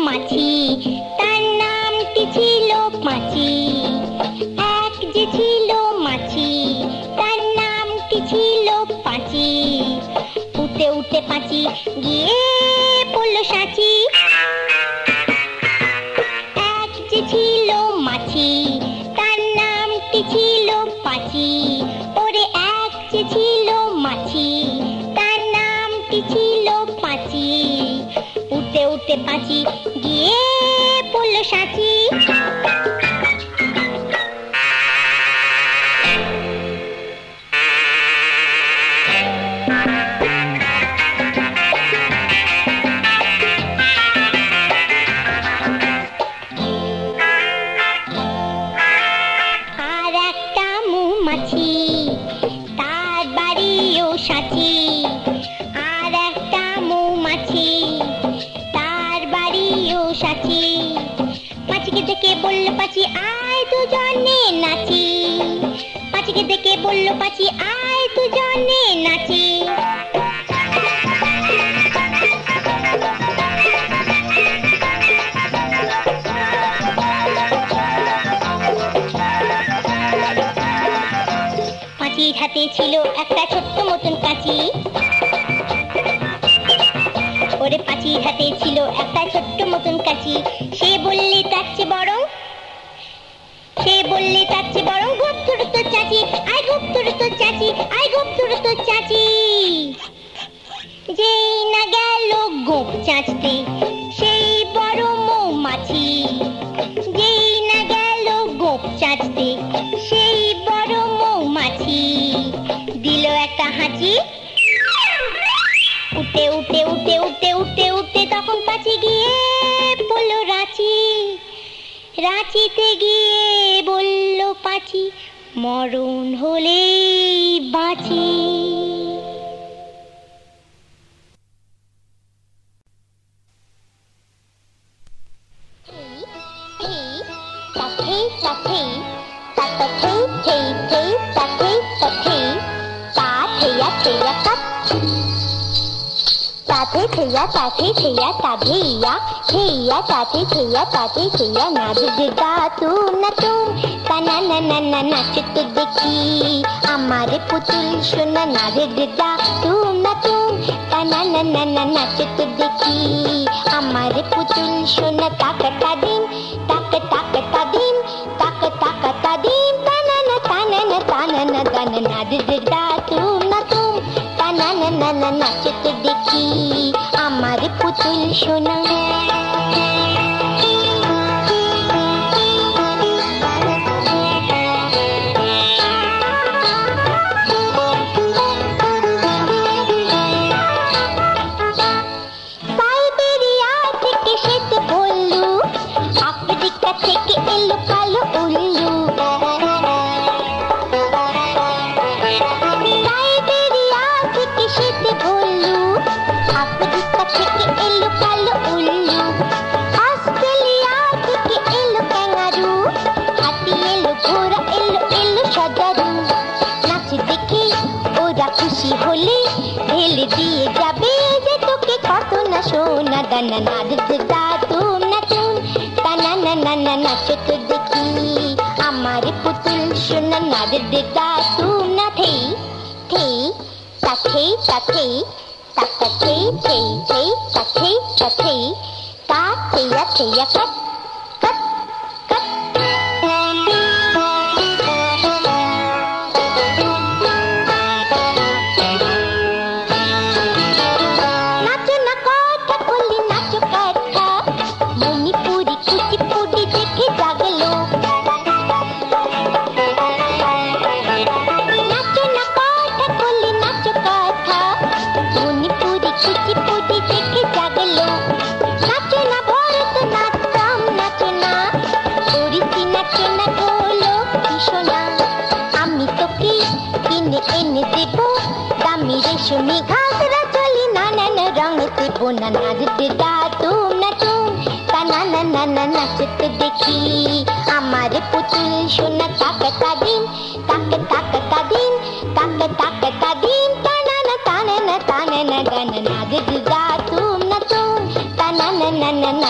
মাছি, তার নামটি ছিল পাঁচি। এক যে ছিল মাছি, তার নামটি ছিল পাঁচি। উঠে উঠে পাঁচি গিয়ে পড়ল সাঁচি। এক যে ছিল মাছি, তার নামটি ছিল পাঁচি। ওরে এক যে ছিল মাছি, তার নামটি ছিল পাঁচি। উঠে উঠে পাঁচি গিয়ে পড়ল সাঁচি। আর একটা মৌমাছি, তার বাড়িও সাঁচি। আর একটা মৌমাছি, তার বাড়িও সাঁচি। পাঁচিকে দেখে বলল পাঁচি আয় দুজনে নাচি। পাঁচিকে দেখে বলল পাঁচি আয় দুজনে নাচি। পাঁচির হাতে ছিল একটা ছোট্ট মতন কাঁচি। ওরে পাঁচির হাতে ছিল একটা ছোট্ট মতন কাঁচি। সে বললে তার চেয়ে বরং, সে বললে তার চেয়ে বরং গোপ ধরো তোর চাচি। আয় গোপ ধরো তোর চাচি, আয় গোপ ধরো তোর চাচি। যেই না গেল গোপ চাচতে সেই বড় মৌমাছি। যেই না গেল গোপ চাচতে সেই বড় মৌমাছি। দিল একটা হাঁচি। উঠে উঠে উঠে উঠে উঠে উঠে তখন পাঁচি গিয়ে বলল রাঁচি। রাঁচিতে গিয়ে বলল পাঁচি মরণ হলেই বাঁচি। তাতে থেয়া তাতে থেয়া তাধেয়া থেয়া তাতে থেয়া তাতে থেয়া নাচ দিদা তুম না তুম তানা না না না নাচতে দেখি আমার পুতুল সোনা নাচ দিদা তুম না তুম তানা না না না নাচতে দেখি আমার পুতুল সোনা তাকতা দিন তাকতা দিন তাকতা দিন তানা না তানা না তানা না তানা নাচ দিদা তুম না তুম তানা না না না নাচতে দেখি আমার পুতুল সোনা। সাইবেরিয়া থেকে শ্বেত ভল্লু, আফ্রিকা থেকে এলো কালো উল্লু। সাইবেরিয়া থেকে শ্বেত ভল্লু, আফ্রিকা থেকে এলো কালো উল্লু। অস্ট্রেলিয়া থেকে এলো ক্যাঙ্গারু, হাতি এলো ঘোড়া এলো এলো সজারু। নাচ দেখে ওরা খুশি হলে ঢেলে দিয়ে যাবে যে তোকে কত না সোনা দানা নাচ দা তুম না তুম তানা না না না নাচতে দেখি আমার পুতুল সোনা নাচ দা তুম না থেই থেই তাথেই তাথেই তাকাথেই থেই থেই তাথেই তাথেই তা থেয়া থেয়া কাট কাট কাট। নাচো না কথা বললি নাচো কথা, মণিপুরি কুচিপুড়ি দেখে জাগলো। নাচো না কথা বললি নাচো কথা, মণিপুরি কুচিপুড়ি দেখে জাগলো। নাচো না ভরতনাট্যম নাচো না, ওড়িশি নাচো না গোলো কিশোনা। আমি তোকে কিনে এনে দেব দামি রেশমি ঘাগরা চলি নানান রং দেব না নাচ দা তুম না তুম তানা না না না নাচতে দেখি আমার পুতুল সোনা তাকতা দিন তাকতা দিন তাকতা দিন তানা না গানা নাচ দা তুম না তুম তানা না না না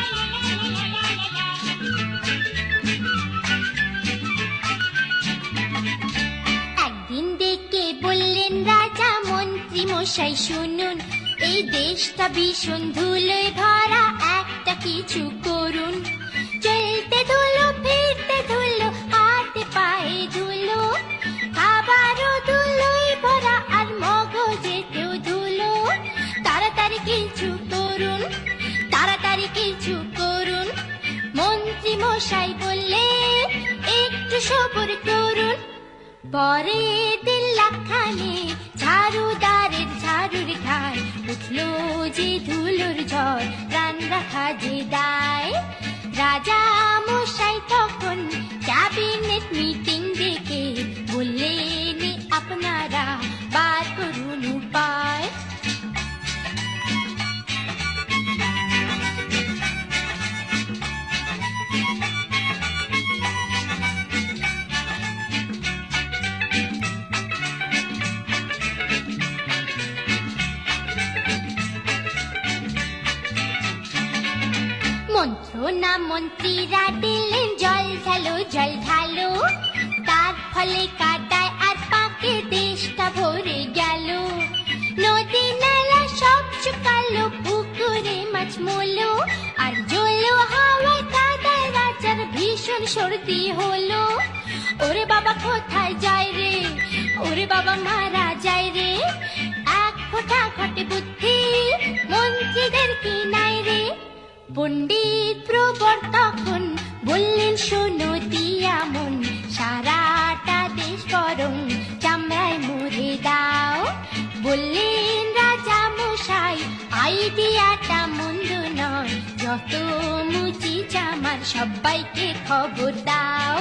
মশাই শুনুন, এই দেশটা ভীষণ ধুলোয় ভরা, একটা কিছু করুন। চলতে ধুলো, ফিরতে ধুলো, হাতে পায়ে ধুলো, খাবারও ধুলোয় ভরা আর মগজেতেও ধুলো। তাড়াতাড়ি কিছু করুন, তাড়াতাড়ি কিছু করুন। মন্ত্রী মশাই বললেন, একটু সবর করুন। পরে 3 লাখখানে ঝাড়ুদারের ঝাড়ুর ঘায় উঠলো যে ধুলোর ঝড়, প্রাণ রাখা যে দায়। রাজা মশাই তখন ক্যাবিনেট মিটিং ডেকে বললেন, আপনারা বার করুন উপায়। মন্ত্রণা মন্ত্রীরা দিলেন, জল ঢালো জল ঢালো, তার ফলে কাদায় আর পাকে দেশটা ভরে গেল। নদী নালা সব শুকালো, পুকুরে মাছ মলো, আর জলো হাওয়ায় কাদায় রাজার ভীষণ সর্দি হলো। ওরে বাবা কোথায় যায় রে, ওরে বাবা মারা যায় রে, এক ফোঁটা ঘটে বুদ্ধি মন্ত্রীদের কি নাই রে। পণ্ডিত প্রবর তখন বললেন, শোনো দিয়া মন, সারাটা দেশ বরং চামড়ায় মুড়ে দাও। বললেন রাজা মশাই, আইডিয়াটা মন্দ নয়, যত মুচি চামার সবাইকে খবর দাও।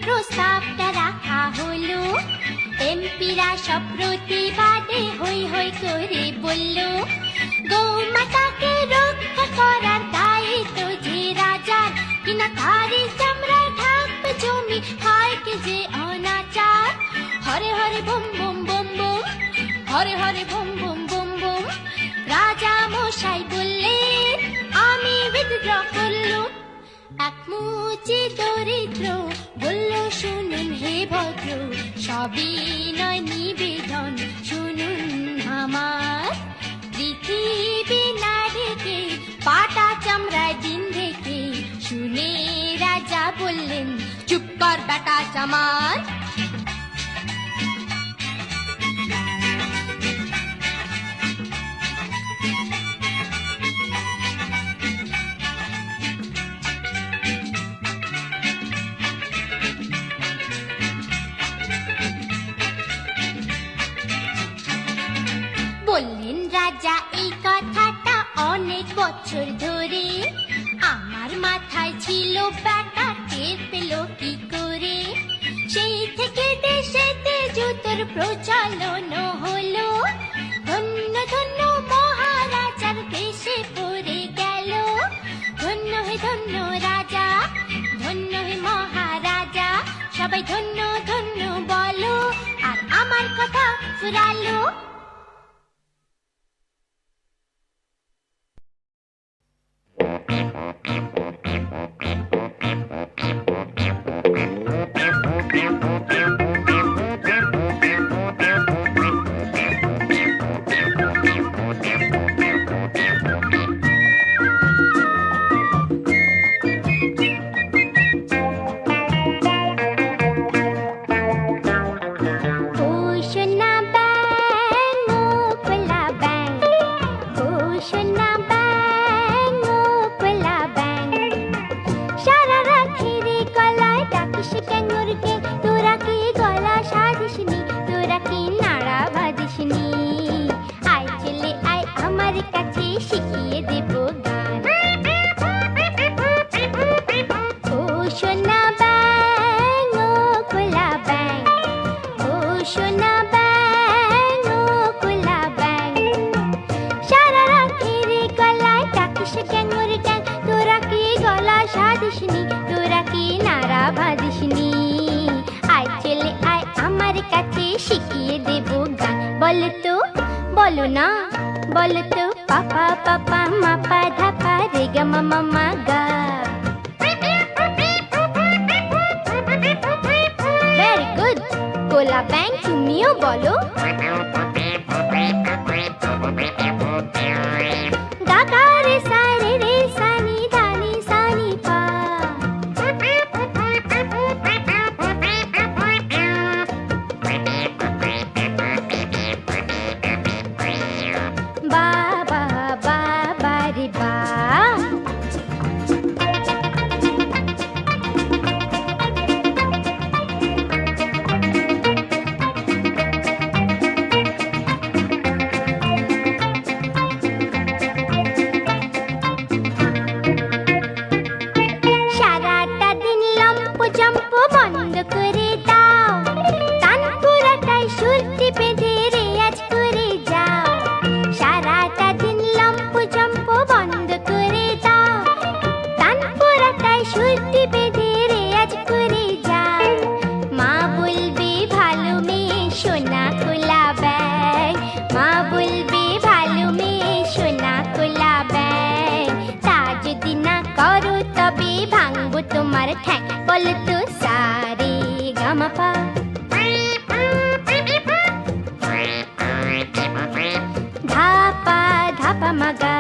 প্রস্তাবটা রাখা হলো, এমপিরা সব প্রতিবাদে হই হই করে বলল, গৌমাতাকে রক্ষা করার দায়িত্ব যে রাজার, কিনা তারই চামড়ায় ঢাকবে জমি, হয় কে যে অনাচার। Hare Hare bomb bomb bomb bomb, Hare Hare bomb bomb bomb bomb. রাজা মশাই বললেন, আমি উইথড্র করলুম। এক মুচি দরিদ্র বলল, শুনুন হে ভদ্র, সবই নয় নিবেদন শুনুন আমার। পৃথিবী না ঢেকে পাটা চামড়ায় দিন ঢেকে, শুনে রাজা বললেন, চুপ কর বেটা চামার। বললেন রাজা এই কথাটা অনেক বছর ধরে, আমার মাথায় ছিল ব্যাটা, টের পেল কি করে। সেই থেকে দেশেতে জুতোর প্রচলন হলো, ধন্য ধন্য মহারাজার বেশে পড়ে গেল। ধন্য হে ধন্য রাজা, ধন্য হে মহারাজা, সবাই ধন্য ধন্য বলো, আর আমার কথা ফুরালো। Again. বলো তো, বলো না, বলো তো পাপা পাপা মাপা ধাপা রে গা মামা মা গা। Very good. কোলা ব্যাং তুমিও বলো। গা গা রে সা রে সা নি ধা নি সা নি পা। বা বা বা বা রে বা। সারাটা দিন লম্প জম্প বন্ধ করে দাও, তানপুরাটাই সুরটি বেঁধে রেয়াজ করে যাও। সারাটা দিন লম্প জম্প বন্ধ করে দাও, তানপুরাটাই সুরটি বেঁধে রেয়াজ করে যাও। মা বলবে ভালো মেয়ে সোনা কোলা ব্যাং, মা বলবে ভালো মেয়ে সোনা কোলা ব্যাং। তা যদি না করো তবে ভাঙবো তোমার ঠ্যাং। বলো তো সা রে গা মা পা। ধাপা ধাপা মা গা।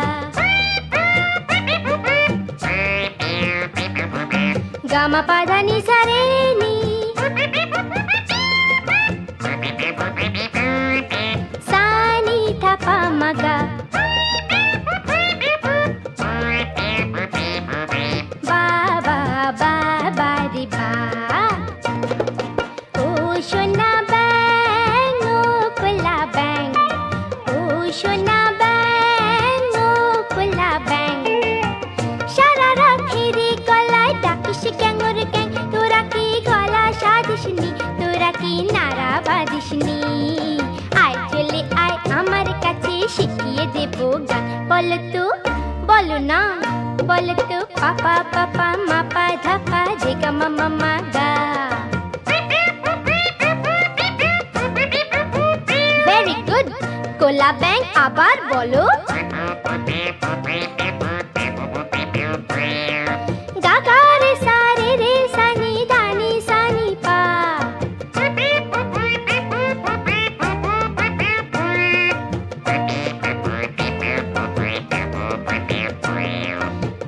গা মা পা ধা নি সা রে নি। সা নি ধা পা মা গা। বা বা বা বা রে বা। ও সোনা ব্যাং ও কোলা ব্যাং, ও সোনা ব্যাং ও কোলা ব্যাং। সারা রাত হেরে গলায় ডাকিস ক্যাং ওর ক্যাং। তোরা কি গলা সাজিসনি, তোরা কি নাড়া বাজিসনি। আয় চলে আয় আমার কাছে শিখিয়ে দেবো গান। বলো তো, বলো না, বলো তো পাপা পাপা মাপা ধাপা রে গা মামা মা গা। Very good. কোলা ব্যাং আবার বলো। গা গা রে সা নি ধা নি সা নি পা।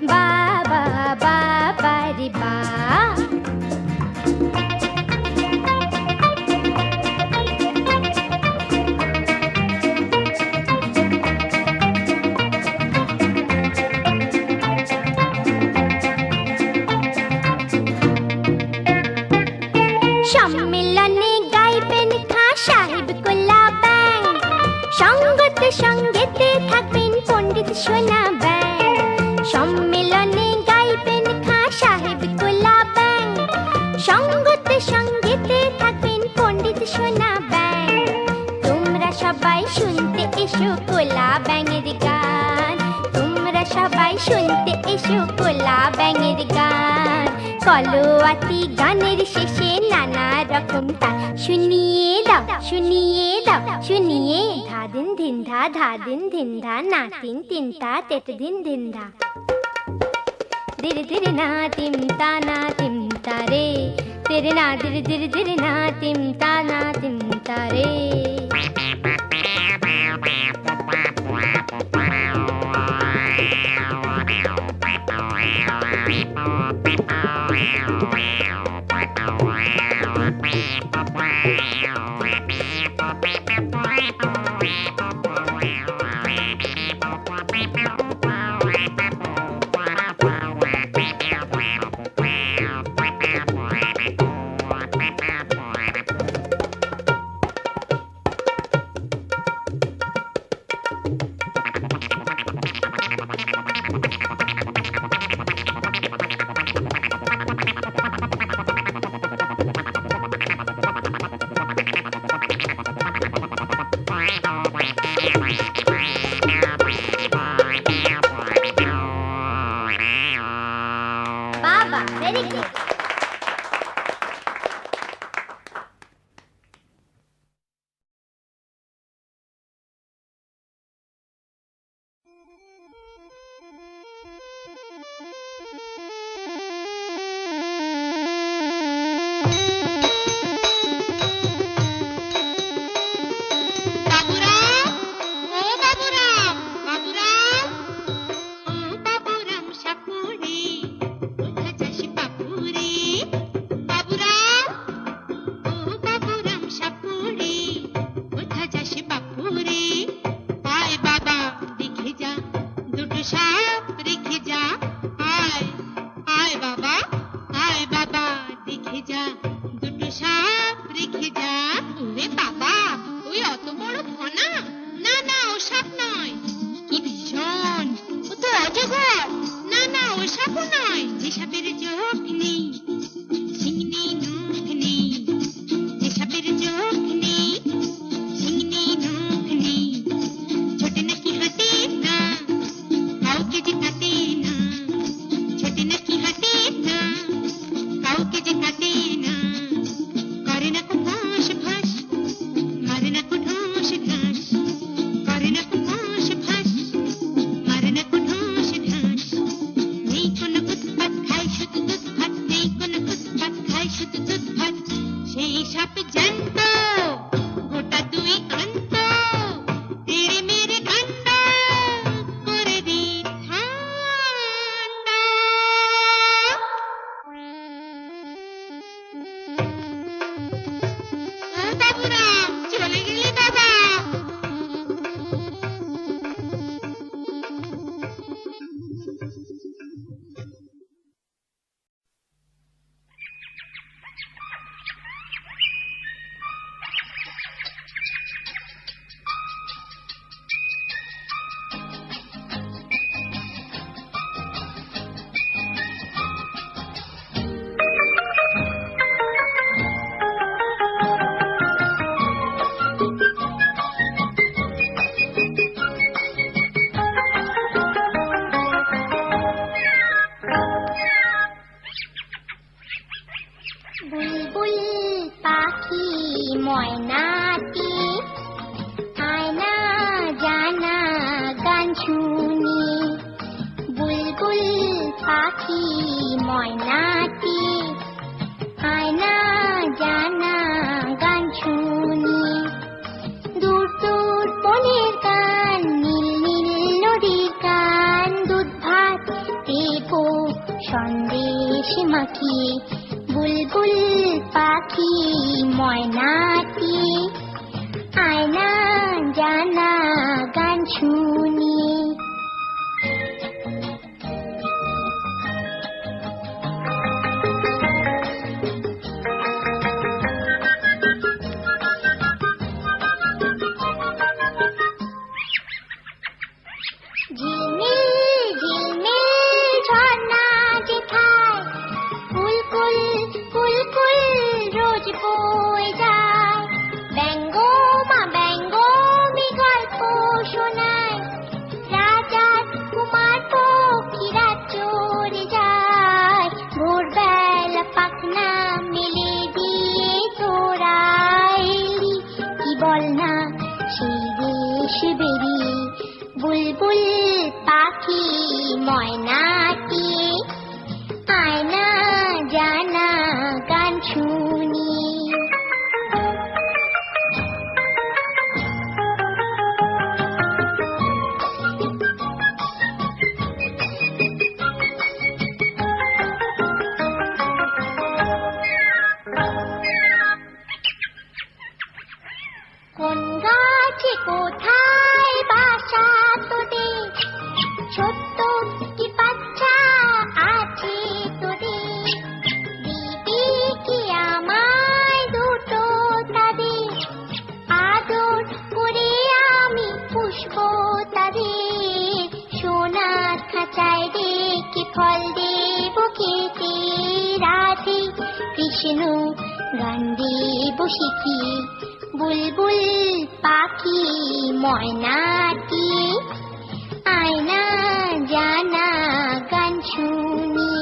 বা বা বা বা রে বা। সম্মেলনে গাইবেন খাঁ সাহেব কোলা ব্যাং, সঙ্গতে সঙ্গেতে থাকবেন পণ্ডিত সোনা ব্যাং। সম্মেলনে গাইবেন খাঁ সাহেব কোলা ব্যাং, সঙ্গতে সঙ্গেতে থাকবেন পণ্ডিত সোনা ব্যাং। তোমরা সবাই শুনতে এসো কোলা ব্যাঙের গান, তোমরা সবাই শুনতে এসো কোলা ব্যাঙের গান। কলোয়াতি গানের শেষে নানা রকম তাল শুনিয়ে দাও, শুনিয়ে দাও, শুনিয়ে। ধা দিন ধিন ধা, ধা দিন ধিন ধা, না তিন তিন তা তেত দিন ধিন ধা। ধীরে ধীরে না তিম তা না তিম তা রে, তেরে না ধীরে ধীরে ধীরে না তিম তা না তিম তা রে। দুটো সাপ রেখে যা। ওরে বাবা, ওই অত বড় ফনা? না না, ও সাপ নয়। কি ভীষণ! ও তো অজগর। না না, ও সাপও নয়। যে সাপের চোখ নেই, শিং নেই, নখ নেই। যে সাপের চোখ নেই, শিং নেই, নখ নেই। ছোটে নাকি হাঁটে না, কাউকে যে কাটে না। ছোটে নাকি হাঁটে না, কাউকে যে কাটে না। করে না কো ফাঁস ফাঁস, মারে না কো ঢোস ঢাস। করে না কো ফাঁস ফাঁস, মারে না কো ঢোস ঢাস। নেই কোনো উৎপাত, খায় শুধু দুধ ভাত। নেই কোনো উৎপাত, খায় শুধু দুধ ভাত। সেই সাপ জ্যান্ত, গোটা দুই কান্ত। তেড়ে মেরে ঠান্ডা করে দি ঠান্ডা। ও বাবুরাম, চলে গেলি বাবা? বুলবুল পাখি ময়নাটি আয়না জানা গান শুনি। বুলবুল পাখি ময়নাটি আয়না জানা গান শুনি। দূর দূর বনের গান, নীল নীল নদীর গান। দুধ ভাত দেবো সন্দেশ মাখিয়ে। বুলবুল পাখি ময়নাটি আয়না জানা গান শুনি। ঝিলমিল ঝিলমিল ঝর্ণা যেথায় কুলকুল কুলকুল রোজ বয়ে যায়। ব্যঙ্গো মা ব্যঙ্গমি গল্প শোনায়। রাজার কুমার পক্ষীরা চড়ে যায়। ভোরবেলা পাখনা মেলে দিয়ে তোরা এলি। কি বল না সেই দেশ বেরিয়ে। বুলবুল পাখি ময়নাটি আয়না জানা গান শুনি। কোন গাছে কোথায় বাসা তোদের? ছোট্ট কি বাচ্চা আছে তোদের? দিবি কি আমায় দুটো তাদের? আদর করে আমি পুষবো তাদের। সোনার খাঁচায় রেখে ফল দেবো খেতে। রাধে কৃষ্ণ গান দেবো শিখিয়ে। বুলবুল পাখি ময়নাটি আয়না জানা গান শুনি।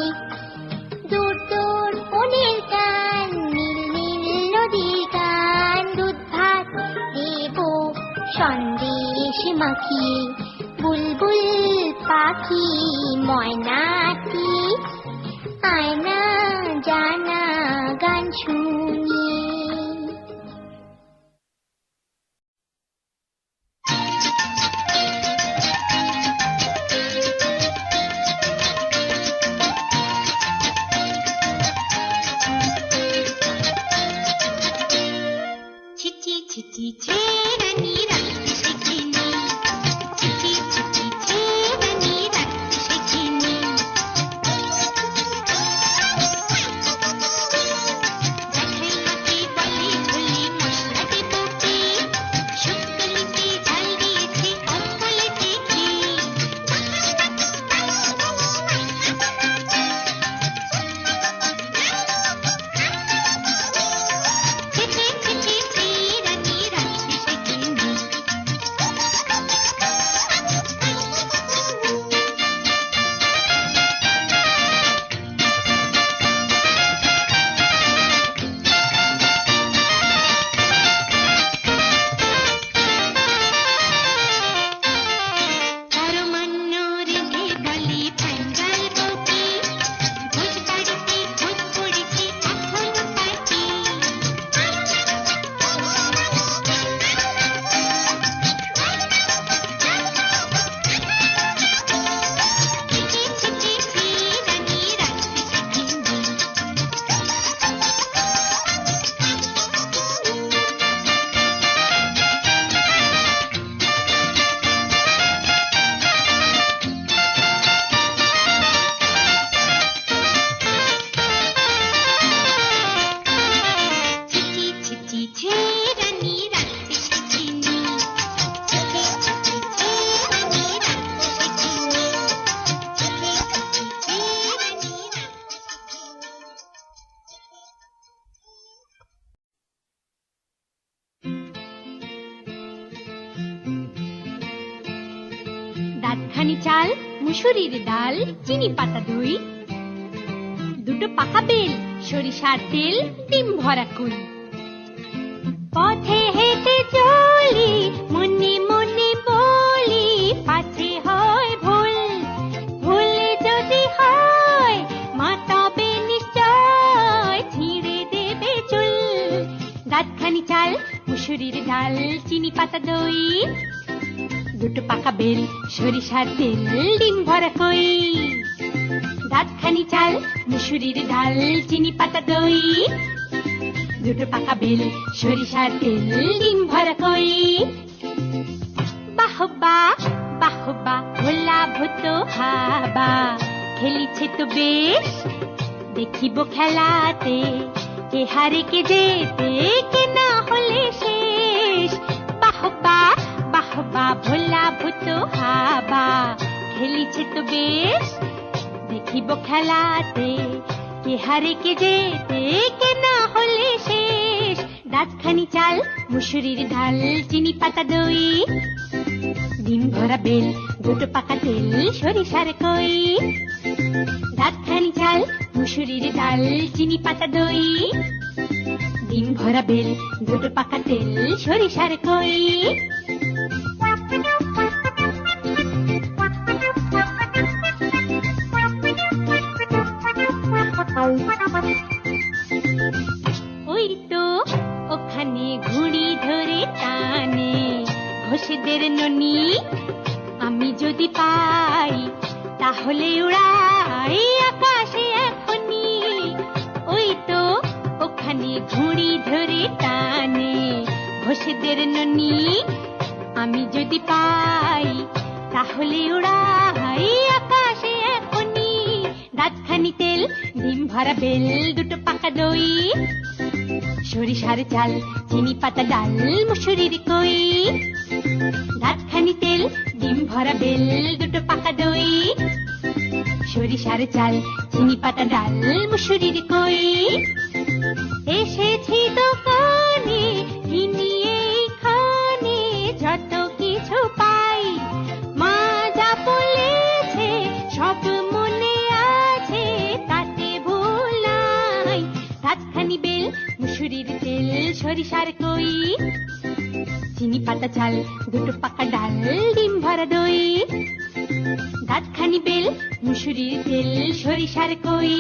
দূর দূর বনের গান, নীল নীল নদীর গান। দুধ ভাত দেবো সন্দেশ মাখিয়ে। বুলবুল পাখি ময়নাটি আয়না জানা গান শুনি। ছিচি ছিচি ছেড়ানি রাখতে শেখিনি। ছিচি ছিচি ছেড়ানি রাখতে শেখিনি। দাঁতখানি চাল, মুসুরির ডাল, চিনি পাতা দই, দুটো পাকা বেল, সরিষার তেল, ডিম ভরা কুল। পথে হেঁটে চলি, মনে মনে বলি, পাছে হয় ভুল, ভুলে যদি হয় মা তবে নিশ্চয় ছিঁড়ে দেবে চুল। দাঁতখানি চাল, মুসুরির ডাল, চিনি পাতা দই, দুটো পাকা বেল, সরিষার তেল, ডিম ভরা কই। দাঁতখানি চাল, মুসুরির ডাল, চিনি পাতা দই, দুটো পাকা বেল, সরিষার তেল, ডিম ভরা কই। বাহবা বাহবা ভোলা ভূত হাবা, খেলিছে তো বেশ, দেখিব খেলাতে কে হারে কে যেতে, কে না হলে শেষ। বাহবা বাহবা ভোলা ভূত হাবা, খেলিছে তো বেশ, দেখিব খেলাতে কে হারে কে যেতে, কে না হলে শেষ। দাঁতখানি চাল, মুসুরির ডাল, চিনি পাতা দই, ডিম ভরা বেল, দুটো পাকা তেল, সরিষার কই। দাঁতখানি চাল, মুসুরির ডাল, চিনি পাতা দই, ডিম ভরা বেল, দুটো পাকা তেল, সরিষার কই। ওই তো ওখানে ঘুড়ি ধরে টানে ঘোষেদের ননি, আমি যদি পাই তাহলে উড়াই আকাশে এখনি। ওই তো ওখানে ঘুড়ি ধরে টানে ঘোষেদের ননি, আমি যদি পাই তাহলে উড়াই আকাশে এখনি। দাঁতখানি তেল, ডিম ভরা বেল, দুটো পাকা দই, সরিষার চাল, চিনি পাতা ডাল, মুসুরির কই। দাঁতখানি তেল, ডিম ভরা বেল, দুটো পাকা দই, সরিষার চাল, চিনি পাতা ডাল, মুসুরির কই। এসেছি দোকানে কিনি এইখানে যত কিছু পাই, মা যা বলেছে সব মনে আছে, তাতে ভুল নাই। দাঁতখানি বেল, মুসুরির তেল, সরিষার কই, চিনি পাতা চাল, দুটো পাকা ডাল, ডিম ভরা দই। দাঁতখানি বেল, মুসুরির তেল, সরিষার কই,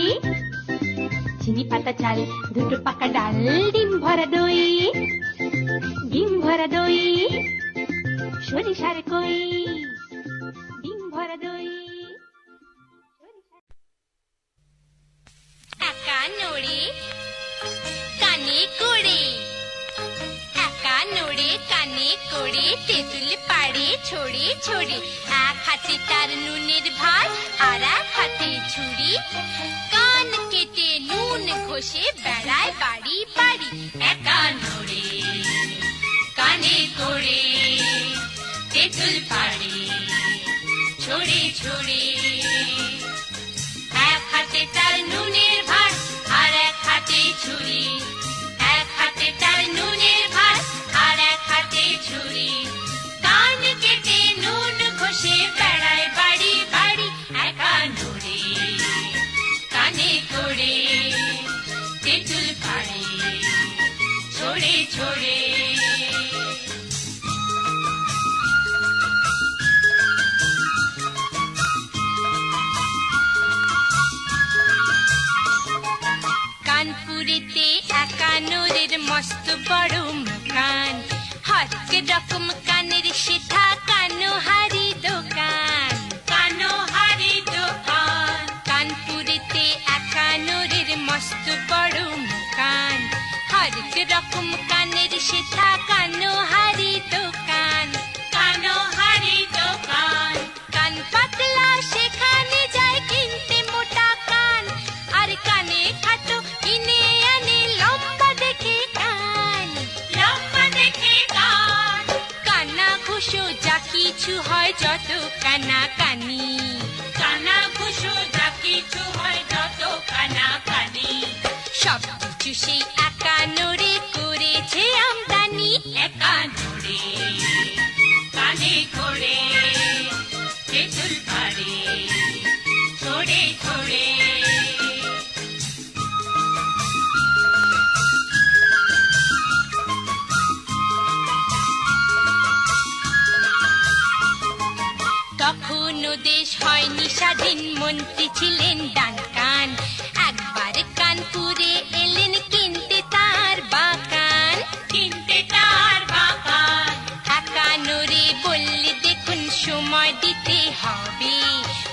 চিনি পাতা চাল, দুটো পাকা ডাল, ডিম ভরা দই, ডিম ভরা দই, সরিষার কই, ডিম ভরা দই। একা নড়ে কানে করে, একা নড়ে কানে করে, তেঁতুল পাড়ে ছড়ে ছড়ে। এক হাতে তার নুনের ভার, আর এক হাতে ছুরি, কান কেটে নুন ঘষে বেড়ায় বাড়ি বাড়ি। একা নড়ে কানে করে, তেঁতুল পাড়ে ছড়ে ছড়ে। এক হাতে তার নুনের ভার, আর এক হাতে ছুরি, এক হাতে তার নুনের ভার, আর এক হাতে ছুরি, কান কেটে নুন ঘষে বেড়ায় বাড়ি বাড়ি। একা নড়ে কানে করে, তেঁতুল পাড়ে ছড়ে ছড়ে। কানপুরেতে একা নূরের মস্ত বড় কান, হরেক রকম কানের সেথা কানোহারি দোকান, কানোহারি দোকান। কানপুরেতে একা নূরের মস্ত বড় কান, হরেক রকম কানের সেথা কানোহারি দোকান, কানোহারি দোকান। কান পাতলা সেখানে যায় কিনতে মোটা কান, আর কানে খাটো কিনে আনে লম্বা দেখে কান, লম্বা দেখে কান। কানা ঘুষো যা কিছু হয় যত কানা কানি, কানা ঘুষো যা কিছু হয় যত কানা কানি, সব কিছু সেই একা নড়ে করেছে আমদানি। একা নড়ে কানে করে, তেঁতুল ঝরে ঝরে। তখনও দেশ হয়নি স্বাধীন, মন্ত্রী ছিলেন ডানকান। একবার কানপুরে এলেন কিনতে তার বাগান, কিনতে তার বাগান। একানোরে বললে দেখুন সময় দিতে হবে,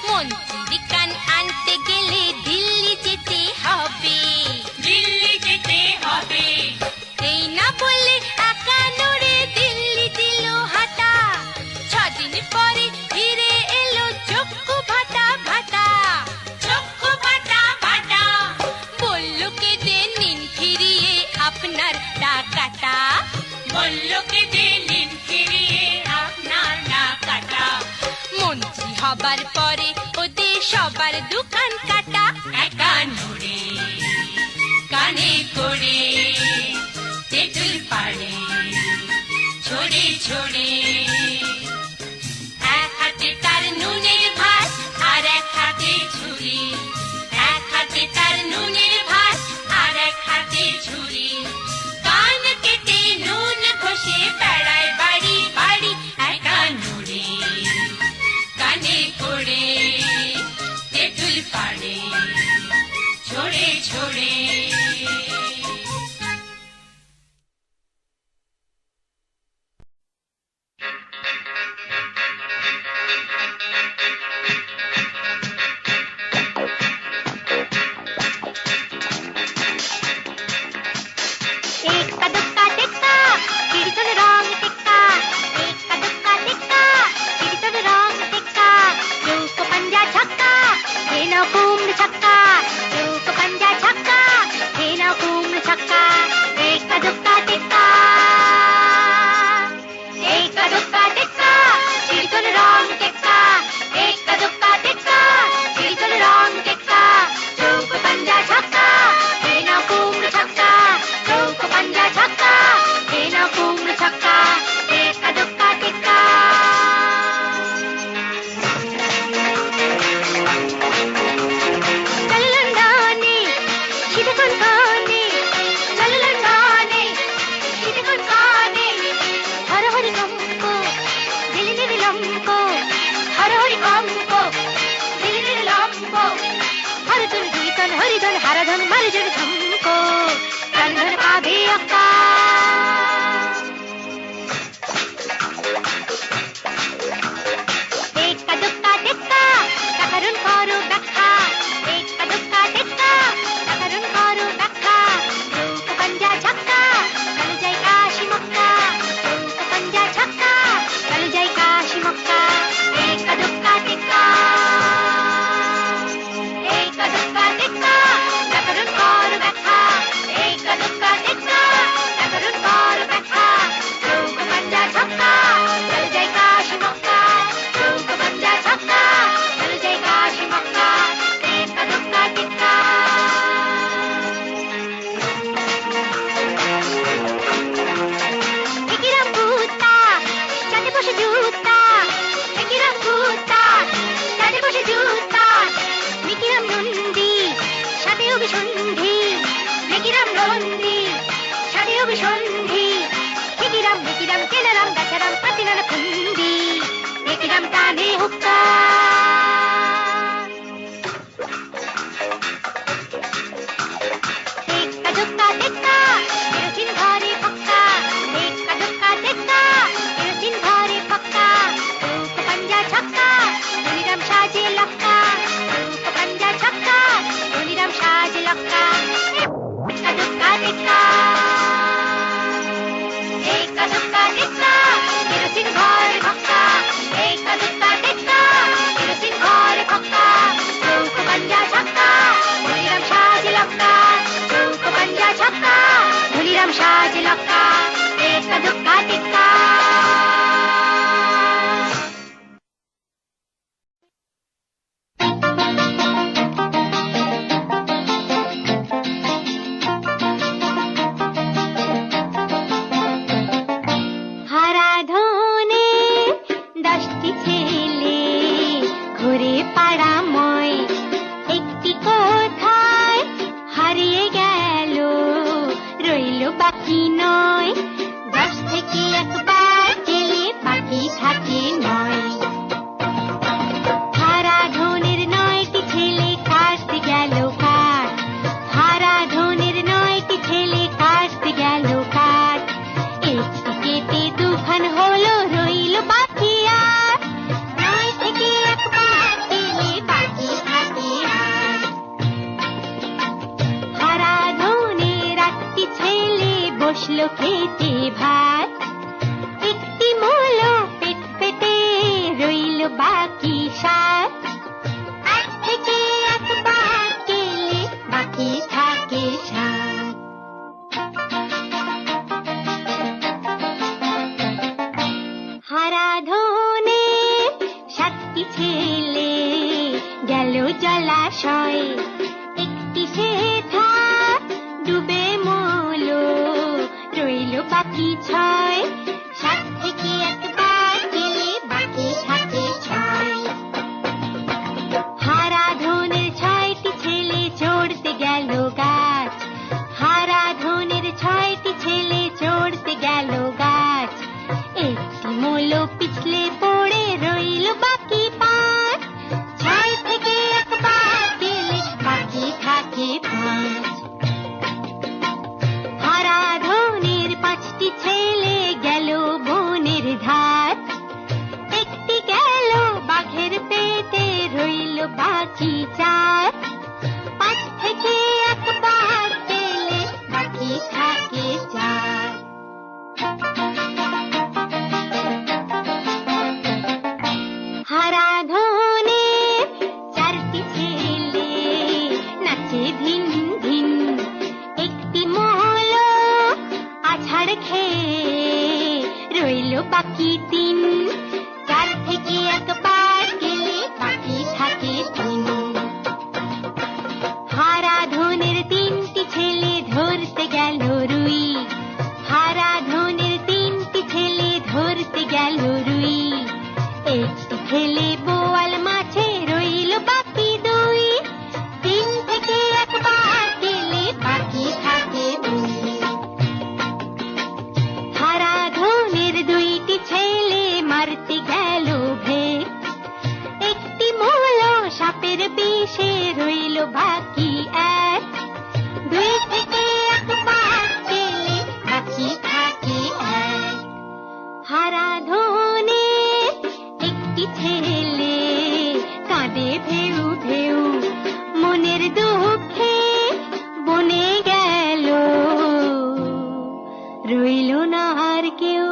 মন্ত্রীর কান আনতে গেলে দিল্লি যেতে হবে, দিল্লি যেতে হবে। এই না বললে একানোরে দিল্লি দিল হাঁটা, 6 দিন পরে ফিরে এলো চক্ষু ভাটা ভাটা, চক্ষু ভাটা ভাটা। বলল কেঁদে নিন ফিরিয়ে আপনার টাকাটা, বলল কেঁদে নিন ফিরিয়ে আপনার টাকাটা। মন্ত্রী হবার পরে ওদের সবার দোকান কাটা। একানোরে কানে করে তেঁতুল পাড়ে ছড়ে ছড়ে। এক হাতে তার নুনের ভাত আর এক হাতে ছুরি, এক হাতে তার নুনের ভাত আর এক হাতে ছুরি। কান কেটে নুন ঘষে বেড়ায় বাড়ি বাড়ি। একানোরে কানে করে তেঁতুল পাড়ে ছড়ে ছড়ে। एक्का दुक्का टिक्का किरीटन रंग टिक्का, एक्का दुक्का टिक्का किरीटन रंग टिक्का। चौको पंजा छक्का खेना कुम्भ छक्का, चौको पंजा छक्का खेना कुम्भ छक्का। एक्का दुक्का टिक्का, एक्का दुक्का टिक्का किरीटन रंग टिक्का, एक्का दुक्का टिक्का किरीटन रंग टिक्का। चौको पंजा छक्का खेना कुम्भ छक्का, चौको पंजा छक्का खेना कुम्भ छक्का। एक्का दुक्का टिक्का। चललंडाने शिदकुन खाने, चललंडाने शिदकुन खाने। हर हरि कंको दिल निर्लंको, हर हरि कंको दिल निर्लंको। हर धन धन हरि धन हर धन मर जन धमको, धन धन पावे अक्का। एक्का दुक्का टिक्का टाकारुन करो ব্যাখ্যা, एक्का दुक्का टिक्का टाकारुन करो ব্যাখ্যা। চৌকো पंजा छक्का चल जाए काशी मक्का, चौको पंजा छक्का चल जाए काशी मक्का। एक्का दुक्का टिक्का, एक्का दुक्का टिक्का टाकारुन करो ব্যাখ্যা, एक्का दुक्का टिक्का टाकारुन करो ব্যাখ্যা। चौको पंजा छक्का चल जाए काशी मक्का, चौको पंजा छक्का चल जाए काशी मक्का। एक्का दुक्का टिक्का। একিরাম কুত্তা চাঁদে বসে জুতা, একিরাম কুত্তা চাঁদে বসে জুতা। মিকিরাম নন্দী সাথে অভিসন্ধি, মিকিরাম নন্দী সাথে অভিসন্ধি। একিরাম মিকিরাম কেনারাম গাছারাম পাতিনার খুন্দি, একিরাম টানে হুক্কা। एक्का दुक्का टिक्का केरोसिन घरे पक्का, एक्का दुक्का टिक्का केरोसिन घरे पक्का। चौको पंजा छक्का धनीराम साजे लक्का, चौको पंजा छक्का धनीराम साजे लक्का। एक्का दुक्का टिक्का, एक्का दुक्का टिक्का केरोसिन घरे पक्का, एक्का दुक्का टिक्का केरोसिन घरे पक्का। चौको पंजा छक्का धनीराम साजे लक्का, चौको पंजा छक्का धनीराम साजे लक्का। एक्का दुक्का टिक्का। হারাধনে 10টি ছেলে ঘুরে পাড়াময়, বাকি নয়, 10 থেকে একবার গেলে বাকি থাকে নয়। হারাধনের 9টি ছেলে কাটতে গেল কাঠ, হারাধনের 9টি ছেলে কাটতে গেল কাঠ। একটি কেটে দুখান হলো, রইল বাকি আর 9 থেকে একবার গেলে বাকি থাকে আর। হারাধনের 8টি ছেলে বসলো খেতে ভাত, একটি মূলো পেট পেতে রইল বাকি 7। 8 থেকে একবার গেলে বাকি থাকে 7। হারাধনের 7টি ছেলে গেল জলাশয়, একটি সেথা ডুবে মরলো, রইল বাকি 6। 7 থেকে একবার গেলে বাকি থাকে 6। হারাধনের 6টি ছেলে চড়তে গেল গাছ, হারাধনের 6টি ছেলে চড়তে গেল গাছ। একটি মূলো পিছলে পড়ে রইল বাকি 5। 6 থেকে একবার গেলে বাকি থাকে 5। হারাধনের 5টি ছেলে গেল বনের ধার, একটি গেল বাঘের পেটে রইল বাকি 4। 5 থেকে একবার গেলে বাকি থাকে 4। হারাধনের 4টি ছেলে নাচে ধিন ধিন, একটি মহলো আছাড় খেয়ে রইল বাকি 3। 4 থেকে একবার গেলে বাকি থাকে 3। হারাধনের 3টি ছেলে ধরতে গেল রুই, হারাধনের 3টি ছেলে ধরতে গেল রুই। একটি ছেলে বোয়াল মাছে রইল বাকি 2। 3 থেকে একবার গেলে বাকি থাকে 2। হারাধনের 2টি ছেলে মারতে গেল ভেক, একটি মূলো সাপের বিষে রইল বাকি 1। 2 থেকে একবার গেলে বাকি থাকে 1। হারাধনের একটি ছেলে কাঁদে ভেউ ভেউ, মনের দুঃখে বনে গেল, রইল না আর কেউ।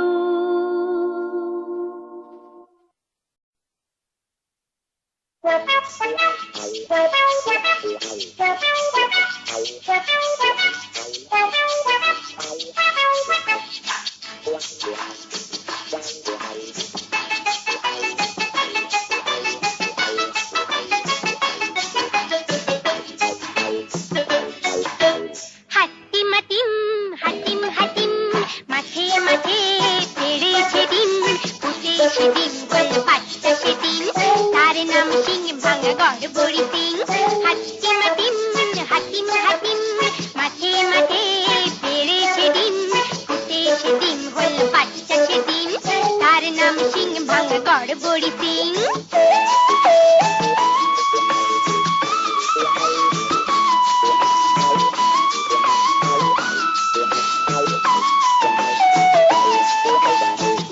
হাতিম হাতিম হাতিম মাঠে মাঠে পেড়েছে ডিম, ফুটেছে ডিম হল 5টা সেদিন, তার নাম সিং ভাঙা গড়বড়ি সিং। হাতিম হাতিম হাতিম হাতিম মাঠে মাঠে পেড়েছে ডিম, ফুটেছে ডিম হল 5টা সেদিন, তার নাম সিং ভাঙা গড়বড়ি সিং।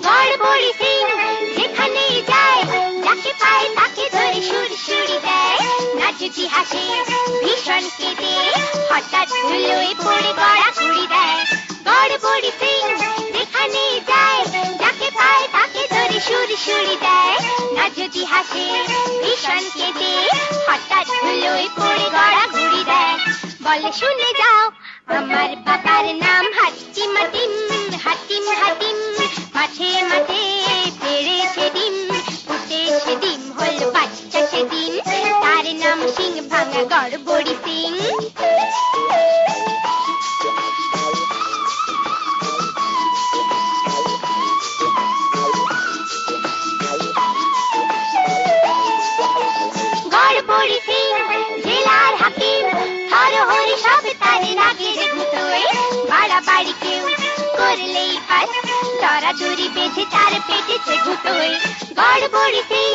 গড়বড়ি সিং যেখানেই যায়, যাকে পায় তাকে ধরে সুরসুরি দেয়। নাচুতি হাসে ভীষণ কেঁদে, হঠাৎ ধুলোয় পড়ে গড়াগড়ি দেয়। গড়বড়ি সিং যেখানেই যায়, যাকে পায় তাকে ধরে সুরসুরি দেয়। নাচুতি হাসে ভীষণ কেঁদে, হঠাৎ ধুলোয় পড়ে গড়াগড়ি দেয়। বলে শুনে যাও আমার বাবার নাম হাতিম হাতিম হাতিম হাতিম, মাঠে মাঠে পেড়েছে ডিম, ফুটেছে ডিম হল 5টা সেদিন, তার নাম সিং ভাঙা গড়বড়ি সিং। গড়বড়ি সিং জেলার হাকিম, হরহরি সব তারে রাগের গুতোয়, বাড়া বাড়াবাড়ি কেউ করলেই পাস দরাদরি বেঁধে তার পেটেছে ভূতোয় গড়বড়ি সিং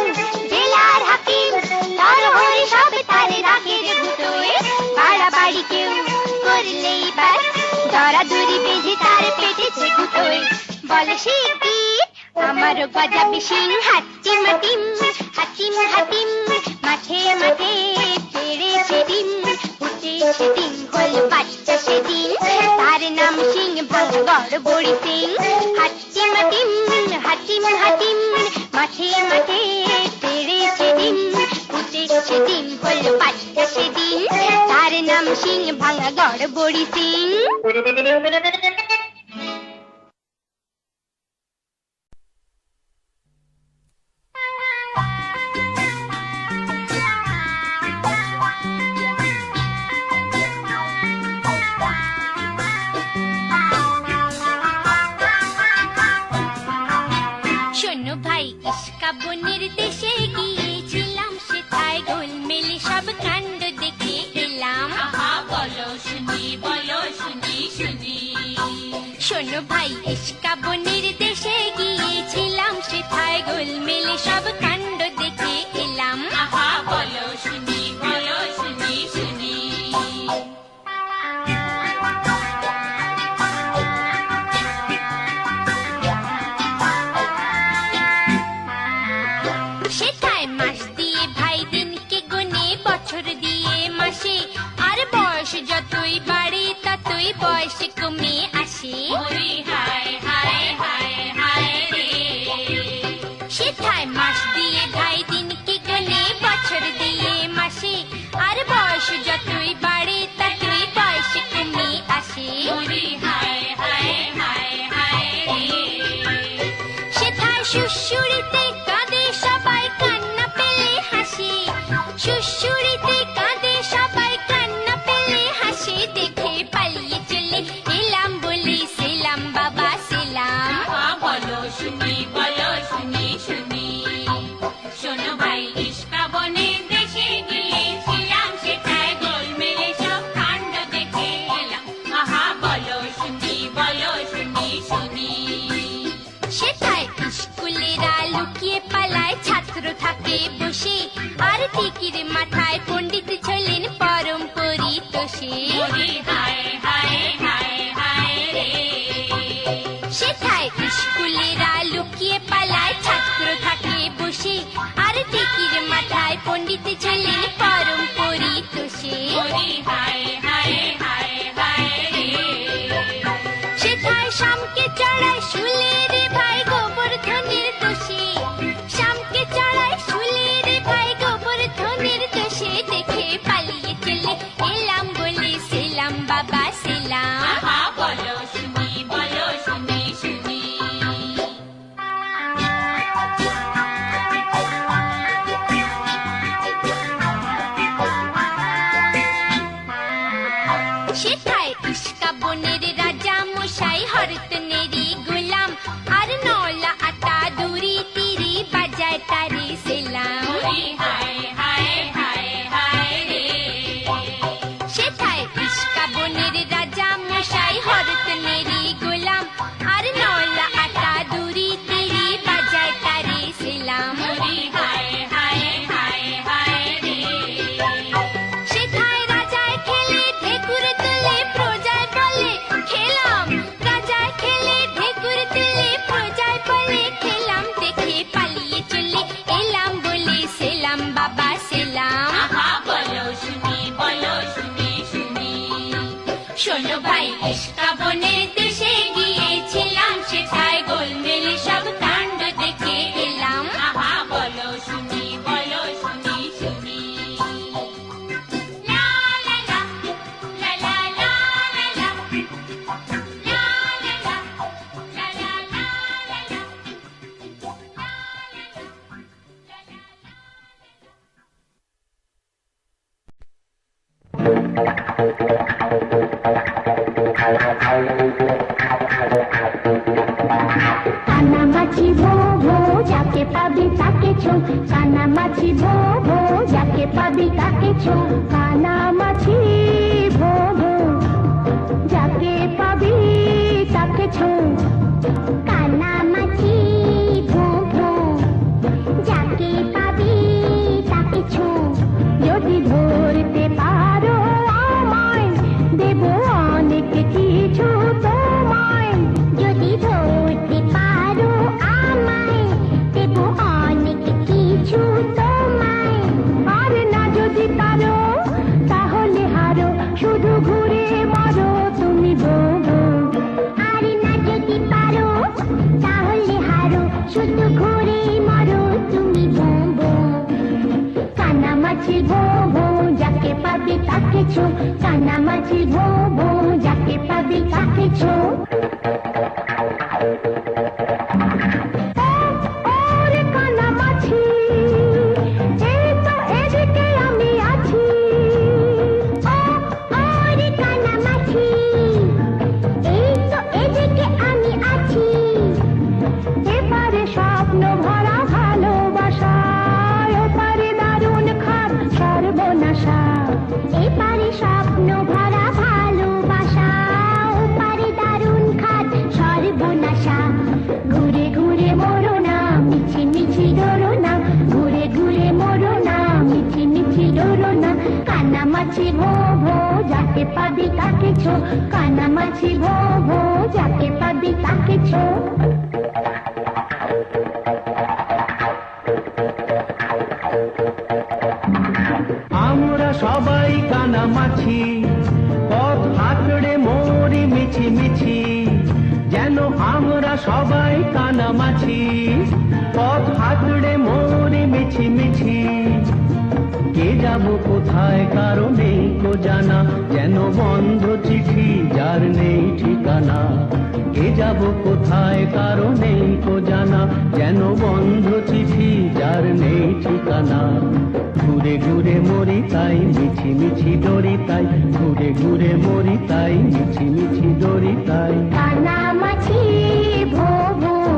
জেলার হাকিম তার হয়ে সব তারে রাখে রে ভূতোয় বাড়াবাড়ি কেউ করলেই পাস দরাদরি বেঁধে তার পেটেছে ভূতোয় বলে শিল্পী আমারও গজাবে সিং হাতিম হাতিম হাতিম হাতিম মাঠে মাঠে ছেড়েছে ডিম ফুটেছে ডিম হল বাচ্চা সেদিন তার নাম সিং ভাঙা গড়বড়ি সিং হাতিম হাতিম হাতিম হাতিম মাঠে মাঠে ছেড়েছে ডিম ফুটেছে ডিম হল বাচ্চা সেদিন তার নাম সিং ভাঙা গড়বড়ি সিং শোনো ভাই ইস্কা বনের দেশে গিয়েছিলাম সেথায় গোলমেলে সব কাণ্ড দেখে এলাম বলো শুনি শুনি শোনো ভাই ইস্কা বনের দেশে গিয়েছিলাম সেথায় গোলমেলে সব কাণ্ড দেখে এলাম বলো শুনি শুনি সেথায় মাস দিয়ে ভাই দিনকে গুনে বছর দিয়ে মাসে আর বয়স যতই বাড়ে ততই বয়স কমে আসে সেথায় মাস দিয়ে ভাই দিনকে গুনে বছর দিয়ে মাসে আর বয়স যতই বাড়ে ততই বয়স কমে আসে সেথায় সুশুরিতে কাঁদে সবাই কান্না পেলে হাসি সুশুরিতে কাঁদে সবাই কান্না পেলে হাসি দেখে পালিয়ে চলে এলাম বলি সেলাম বাবা সেলাম বলো শুনি শুনি শোনো ভাই ইস্কা বনের দেশে গিয়েছিলাম সেটাই গোলমেলে সব কাণ্ড দেখে এলাম বলো শুনি শুনি সেটাই স্কুলেরা লুকিয়ে পালায় ছাত্র থাকে বসে আর টিকির মাথায় পণ্ডিত ছিলেন পরম পরিতোষে সেটাই স্কুলেরা লুকিয়ে পালায় ছাত্র থাকে বসে আর টিকির মাথায় পণ্ডিত ছিলেন পরম পরিতোষে সেটাই শামকে চড়ায় শুলে রে ভাই গোবর্ধনের দোষে শামকে চড়ায় শুলে রে ভাই গোবর্ধনের দোষে দেখে পালিয়ে চলে এলাম বলে সেলাম বাবা সেলাম বলো শুনি শুনি সেটাই ইস্কা বনের রাজা মশাই হরতনেরই গোলাম আর নলা আটা দূরি তিরি বাজায় তারে সেলাম সেটাই ইস্কা বনের রাজা মশাই হরতনেরই গোলাম আর নলা আটা দূরি তিরি বাজায় তারে সেলাম সেথায় রাজায় খেলে ঢেকুর তুলে প্রজায় বলে খেলাম রাজায় খেলে ঢেকুর তুলে প্রজায় বলে খেলাম দেখে পালিয়ে চলে এলাম বলে সেলাম বাবা সেলাম বলো শুনি শুনি শোনো ভাই ইস্কা বনের দেশে গিয়েছিলাম সেথায় গোলমেলে সব কাণ্ড দেখে এলাম বলো শুনি শুনি লা লা লা লা লা লা লা লা লা লা লা লা লা কানামাছি ভো ভো যাকে পাবি তাকে ছো কানামাছি ভো ভো যাকে পাবি তাকে ছো কানামাছি ভো ভো যাকে পাবি তাকেছো, কানামাছি ভোঁ ভোঁ, যাকে পাবি তাকেছো। যদি ধরতে পারো আমায়, দেব অনেক কিছু তোমায়। যদি ধরতে পারো আমায়, দেব অনেক কিছু তোমায়। আর না যদি পারো তাহলে হারো, শুধু ঘুরে মারো তুমি বউ বউ। আর না যদি পারো তাহলে হারো, শুধু ঘুরে মারো তুমি বউ বউ। কানামাছি ভোঁ ভোঁ, যাকে পাবি তাকেছো, কানামাছি ভোঁ ভোঁ, যাকে পাবি তাকেছো। ওরে কানামাছি, এই তো এদিকে আমি আছি। ওরে কানামাছি, এই তো এদিকে আমি আছি। এপারে স্বপ্ন ভরা ভালোবাসা, ওপারে দারুণ খাট সর্বনাশা। এপারে স্বপ্ন ভরা ভালোবাসা, ওপারে দারুণ খাট সর্বনাশা। ঘুরে ঘুরে মরো না, মিছি মিছি ডরো না, ঘুরে ঘুরে মরো না, মিছি মিছি ডরো না। কানামাছি ভোঁ ভোঁ, যাকে পাবি তাকেছো, কানামাছি ভোঁ ভোঁ, যাকে পাবি তাকেছো। আমরা সবাই কানামাছি, পথ হাতড়ে মরি মিছি মিছি। যেন আমরা সবাই কানামাছি, পথ হাতড়ে মরি মিছি মিছি। কে যাব কোথায় কারো নেই কো জানা, যেন বন্ধ চিঠি যার নেই ঠিকানা। কে যাব কোথায় কারো নেই কো জানা, যেন বন্ধ চিঠি যার নেই ঠিকানা। ঘুরে ঘুরে মরি তাই, মিছি মিছি ডরি তাই, ঘুরে ঘুরে মরি তাই, মিছি মিছি ডরি তাই। কানামাছি ভোঁ ভোঁ,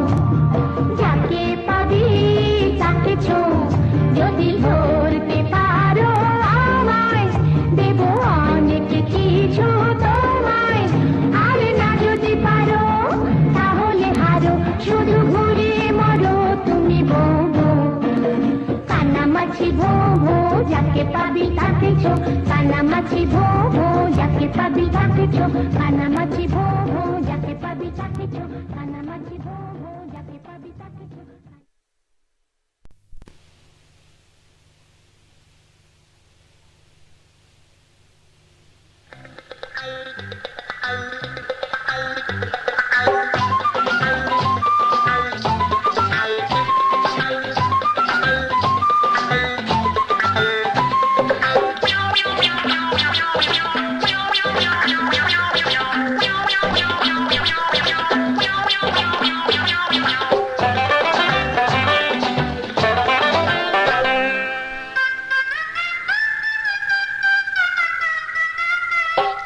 যাকে পাবি তাকেছো। যদি ধরতে পারো আমায়, দেব অনেক কিছু তোমায়। আর না যদি পারো তাহলে হারো, শুধু ঘুরে মরো তুমি বউ বউ। কানামাছি ভোঁ ভোঁ, যাকে পাবি তাকেছো, কানামাছি ভোঁ ভোঁ, যাকে পাবি তাকেছো, কানামাছি ভোঁ ভোঁ, যাকে পাবি তাকেছো, কানামাছি ভোঁ ভোঁ, যাকে পাবি তাকেছো।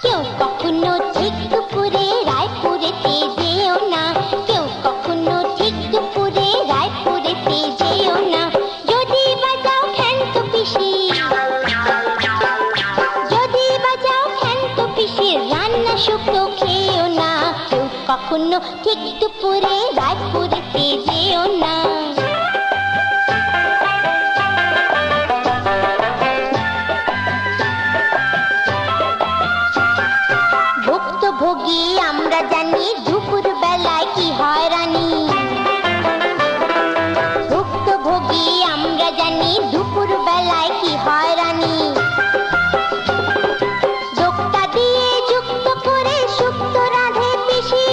কেউ কখনো ঠিক দুপুরে রায়পুরেতে যেও না, কেউ কখনো ঠিক দুপুরে রায়পুরেতে যেও না। যদি বাজাও খ্যান্ত পিসি, যদি বাজাও খ্যান্ত পিসির রান্না শুকনো খেও না। কেউ কখনো ঠিক দুপুরে রায়পুরেতে যেও না। ভুক্তভোগী আমরা জানি দুপুর বেলায় কি হয়রানি। ভুক্তভোগী আমরা জানি দুপুর বেলায় কি হয়রানি। যোগটা দিয়ে যুক্ত করে শুক্ত রাধে পিসি,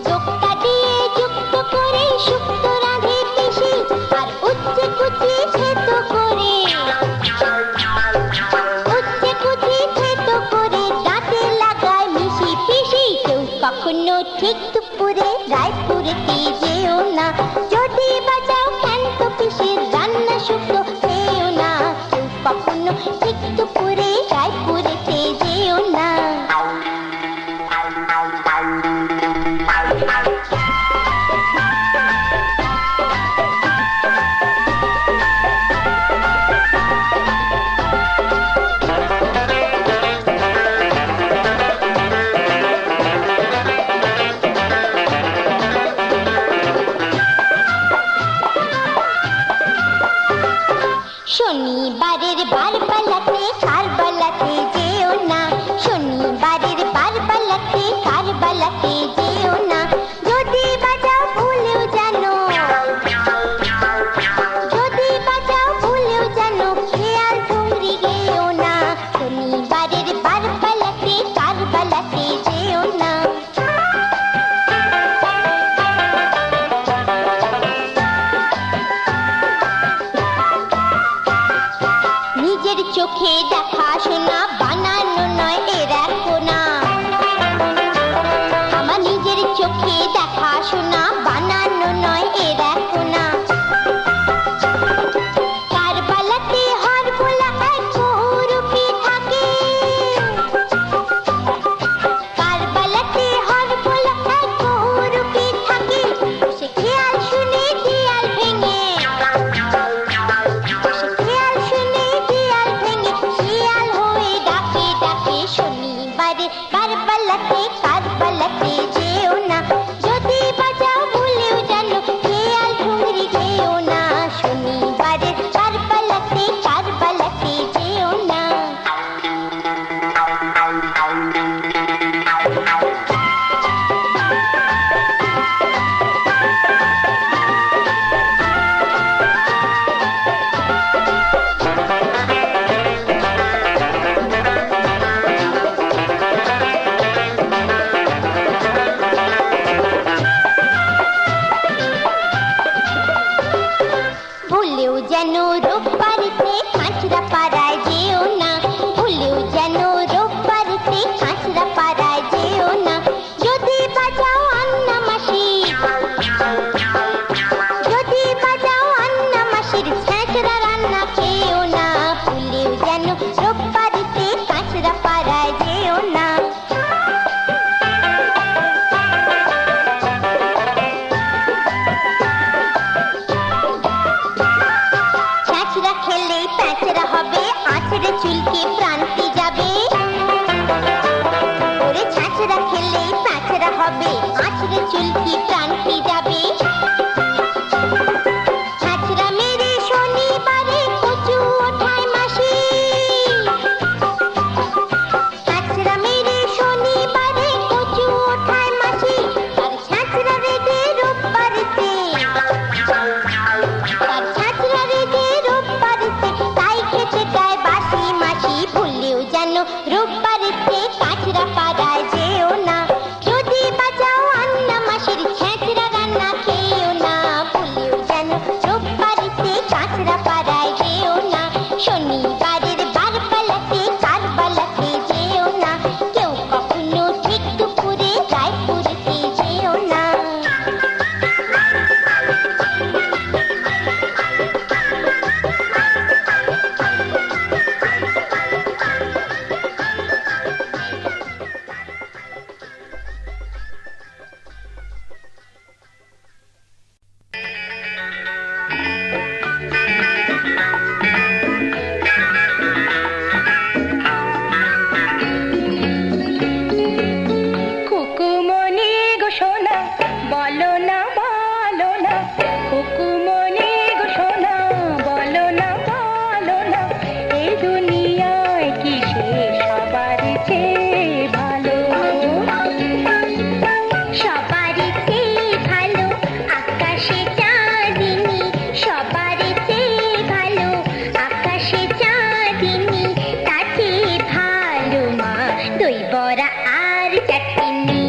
যোগটা দিয়ে যুক্ত করে শুক্ত রাধে পিসি। আর উচ্চে কুচি থেতো করে, উচ্চে কুচি থেতো করে দাঁতে লাগায় মিশি পিসি। কেউ কখনো ঠিক দুপুরে রায়পুরেতে যেও না, যদি বাজাও খ্যান্ত পিসির রান্না শুকনো খেও না। কেউ কখনো ঠিক দুপুরে রায়পুরেতে যেও না। যেন রোববারেতে কাঁচরা পাড়ায় যেও না, ভুলেও যেন রোববারেতে কাঁচরা পাড়ায় যেও না। যদি বাজাও আন্না মাসি, যদি বাজাও আন্না মাসির ছ্যাঁচড়া রান্না খেও না, ভুলেও যেন রোববারেতে কাঁচরা পাড়ায় যেও না। ছ্যাঁচড়া খেলেই প্যাঁচড়া হবে, আঁচড়ে চুলকে প্রান্তি যাবে। ওরে ছ্যাঁচড়া খেলেই প্যাঁচড়া হবে, আঁচড়ে চুলকি প্রান্তি যাবে। ছ্যাঁচড়া মেরে শনিবারে কচু ওঠায় মাসি, ছ্যাঁচড়া মেরে শনিবারে কচু ওঠায় মাসি। আর ছ্যাঁচড়া রেগে রোববারেতে, আর ছ্যাঁচড়া রেগে রোববারেতে তাই খেতে চায় বাসি মাসি, ভুলেও যেন রোববারেতে কাঁচরা পাড়ায় যেও না। যদি বাজাও আন্না মাসির ছ্যাঁচড়া রান্না খেও না, ভুলেও যেন রোববারেতে কাঁচরা পাড়ায় যেও না। শনিবারের বারবেলাতে কারবালাতে যেও না, কেউ কখনো ঠিক দুপুরে রায়পুরেতে যেও না। খুকুমনি গো সোনা, বলো না বলো না, খুকুমনি গো সোনা, বলো না বলো না, এই দুনিয়ায় কি সে সবার চেয়ে ভালো? সবারই চেয়ে ভালো আকাশে চাঁদিনী, সবারই চেয়ে ভালো আকাশে চাঁদিনী, তার চেয়ে ভালো মা দই বড়া আর চাটনি।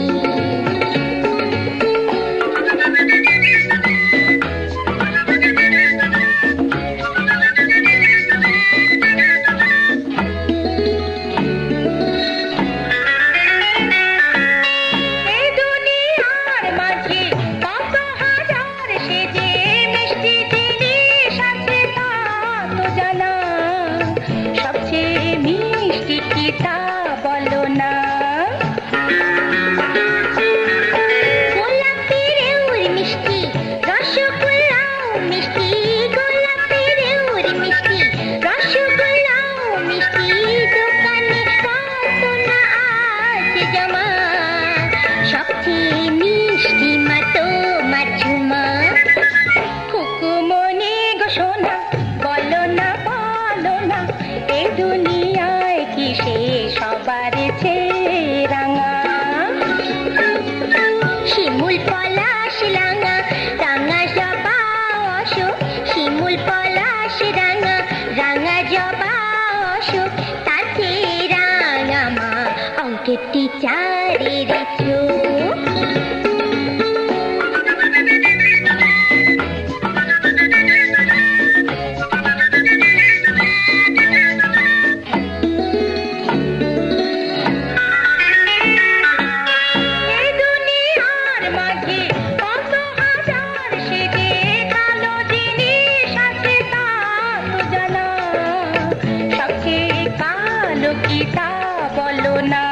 এই দুনিয়ার মাঝে কত হাজার সেজে মিষ্টি জিনিস আছে তা তো জানা, সবচেয়ে মিষ্টি কি তা বলো না? গোলাপি রেউর মিষ্টি, রসগোল্লাও মিষ্টি, গোলাপি রেউর মিষ্টি, রসগোল্লাও মিষ্টি, দোকানে কত না আছে জমা, সবচেয়ে মিষ্টি মা তোমার ঝুমা। খুকুমনি গো সোনা, বলো না বলো না, এই দুনিয়ায় কি সে সবার চেয়ে রাঙা? শিমুল পলাশ রাঙা, রাঙা জবা অশোক, শিমুল পলাশ রাঙা, রাঙা জবা অশোক, তাতে রাঙা মা অঙ্কের টিচারের চোখ। এই দুনিয়ার মাঝে কত হাজার সেজে কালো জিনিস আছে তা তো জানা, সবচেয়ে কালো কি তা বলো না?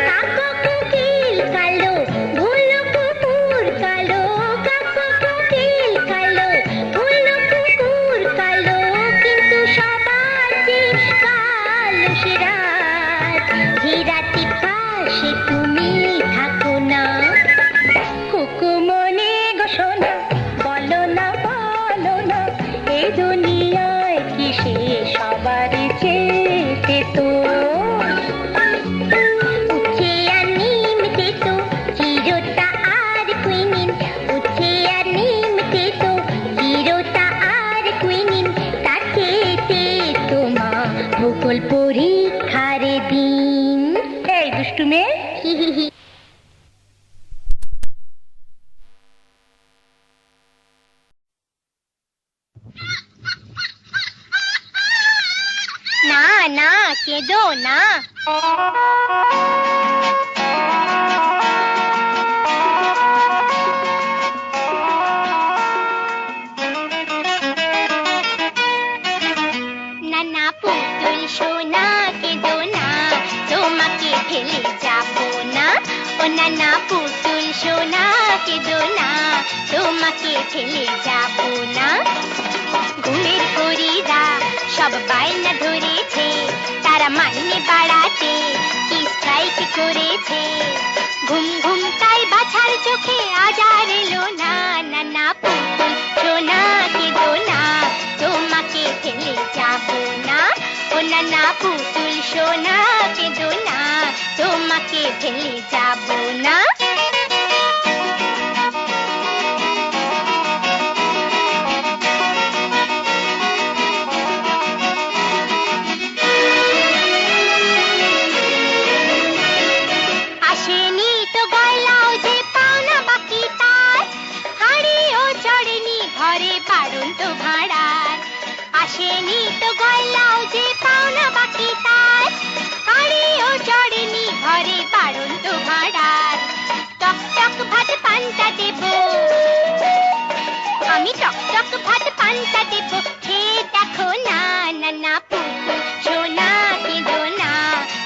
কাকো কোকিল কালো, ভুলো কুকুর কালো, কাকো কোকিল কালো, ভুলো কুকুর কালো, কিন্তু সবার চেয়ে কালো সে রাত, যে রাতে পাশে তুমি থাকো না। খুকুমনি গো সোনা, বলো না বলো না, এই দুনিয়ায় কি সে সবার চেয়ে তেতো? উচ্ছে আর নিম তেতো, চিরতা আর কুইনিন, উচ্ছে আর নিম তেতো, চিরতা আর কুইনিন, তার খেতে তোমা ভূগোল পরীক্ষার দিন। এই দুষ্টু মেয়ে, হি হি হি। কেঁদো না। নানা পুতুল সোনা কেঁদো না, তোমাকে ফেলে যাবো না। ও নানা পুতুল সোনা কেঁদো না, তোমাকে ফেলে যাবো না। ঘুমের পরীরা সব বায়না ধরেছে, তারা মাইনে বাড়াতে কি স্ট্রাইক করেছে। ঘুম ঘুম তাই বাছার চোখে আজ আর এলো না। নানা পুতুল সোনা কেঁদো না, তোমাকে ফেলে যাবো না। ও নানা পুতুল সোনা কেঁদো না, তোমাকে ফেলে যাবো না। আসেনি তো গয়লাও যে পাওনা বাকি তার, হাড়িও চড়েনি ঘরে বাড়ন্ত ভাড়ার। আসেনি তো গয়লাও যে পাওনা বাকি তার, হাড়িও চড়েনি ঘরে বাড়ন্ত ভাড়ার। টক টক ভাত পান্তা দেব, আমি টক টক ভাত পান্তা দেব, খেয়ে দেখো না। নানা পুতুল সোনা কেঁদো না,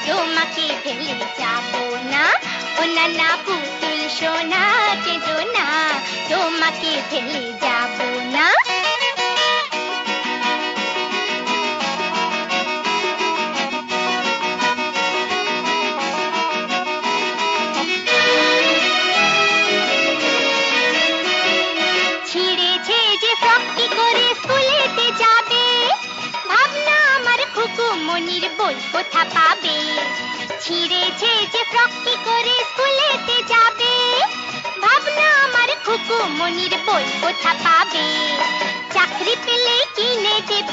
তোমাকে ফেলে যাবো না। ও নানা পুতুল সোনা কেঁদো না, তোমাকে ফেলে যাবো না। ছিঁড়েছে যে ফ্রক কি করে স্কুলেতে যাবে, ভাবনা আমার খুকুমনির বই কোথা পাবে। ছিঁড়েছে যে ফ্রক কি করে স্কুলেতে যাবে, ভাবনা আমার খুকুমনির বই কোথা পাবে। চাকরি পেলে কিনে দেব,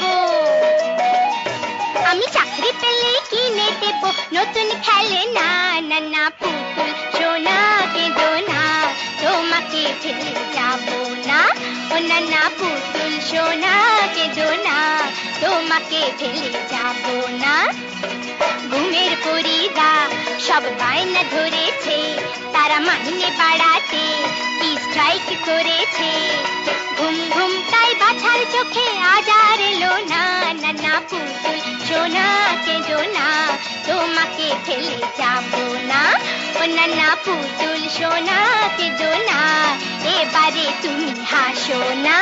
আমি চাকরি পেলে কিনে দেব নতুন খেলনা। নানা পুতুল সোনা কেঁদো না, তোমাকে ফেলে যাবো না। ও নানা পুতুল সোনা কেঁদো না, তোমাকে ফেলে যাবো না। ঘুমের পরীরা সব বায়না ধরেছে, তারা মাইনে বাড়াতে কি স্ট্রাইক করেছে। ঘুম ঘুম তাই বাছার চোখে আজ আর এলো না। নানা পুতুল সোনা কেঁদো না, তোমাকে ফেলে যাবো না। ও নানা পুতুল সোনা কেঁদো না, এবারে তুমি হাসো না।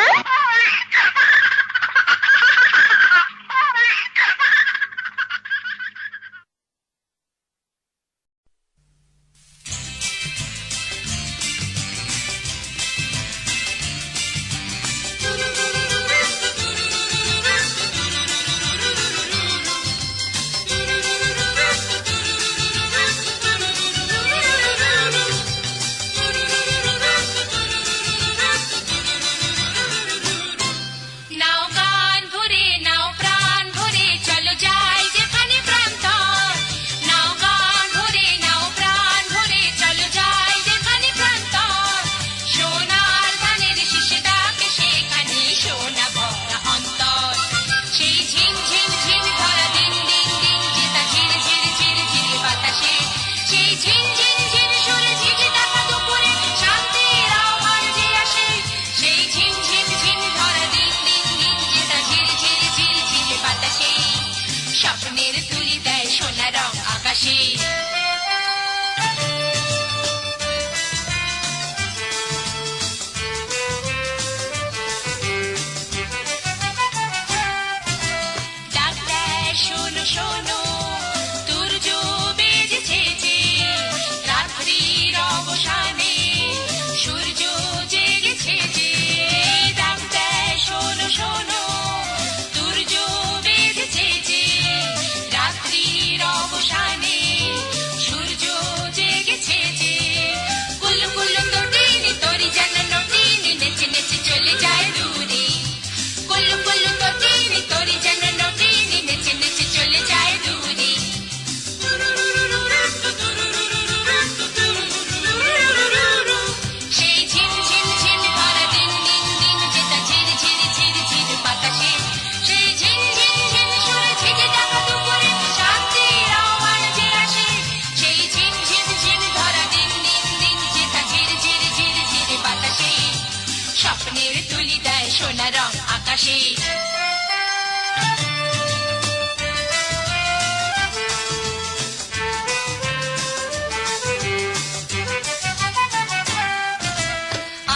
রং আকাশে।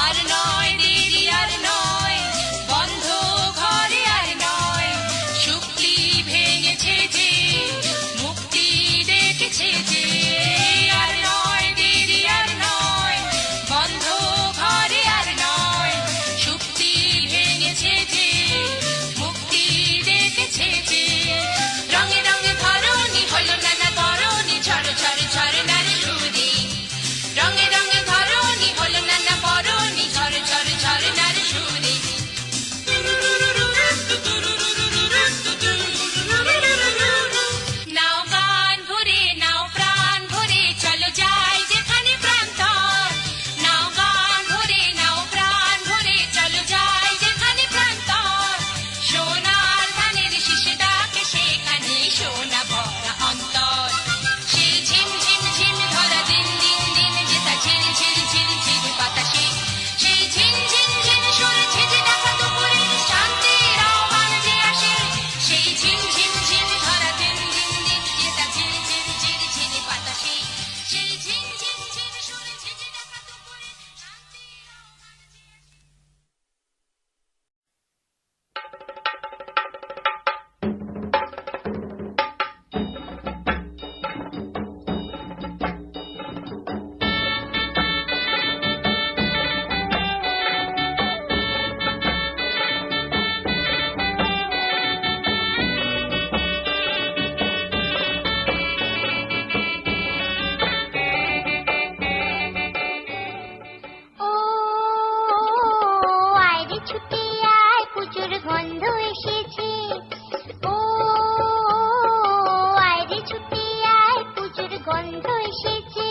আর নয় দেরি আর নয়, বন্ধ ঘরে আর নয়, শুক্তি ভেঙেছে যে, মুক্তি দেখেছে যে। আর নয় দেরি আর নয়, বন্ধ ঘরে আর নয়, শুক্তি ভেঙেছে যে, মুক্তি দেখেছে যে। রঙে রঙে ধরণী হলো নানা বরণী, ঝড় ঝড় ঝরনার সুরে। রঙে রঙে ধরণী হলো নানা বরণী, ঝড় ঝড় ঝরনার সুরে। নাও গান ভরে নাও প্রাণ ভরে, চলো যাই যেখানে প্রান্তর। নাও গান ভরে নাও প্রাণ ভরে, চলো যাই যেখানে প্রান্তর। সোনার ধানের শীষে ডাকে সেখানে সোনা ভরা অন্তর। সেই ঝিম ঝিম ঝিম ধরা দিন দিন দিন, যেটা ঝিরি ঝিরি ঝিরি ঝিরি বাতাসে। সেই ঝিম ঝিম ঝিম সুর ঝেঁঝে ডাকা দুপুরে, শান্তির আহ্বান যে আসে। সেই ঝিম ঝিম ঝিম ধরা দিন দিন দিন, যেটা ঝিরি ঝিরি ঝিরি ঝিরি বাতাসে। সেই ঝিম ঝিম ঝিম সুর ঝেঁঝে ডাকা দুপুরে, শান্তির আহ্বান যে আসে। ও আয় ছুটে আয়, পুজোর গন্ধ এসেছে। ও আয় ছুটে আয়, পুজোর গন্ধ এসেছে।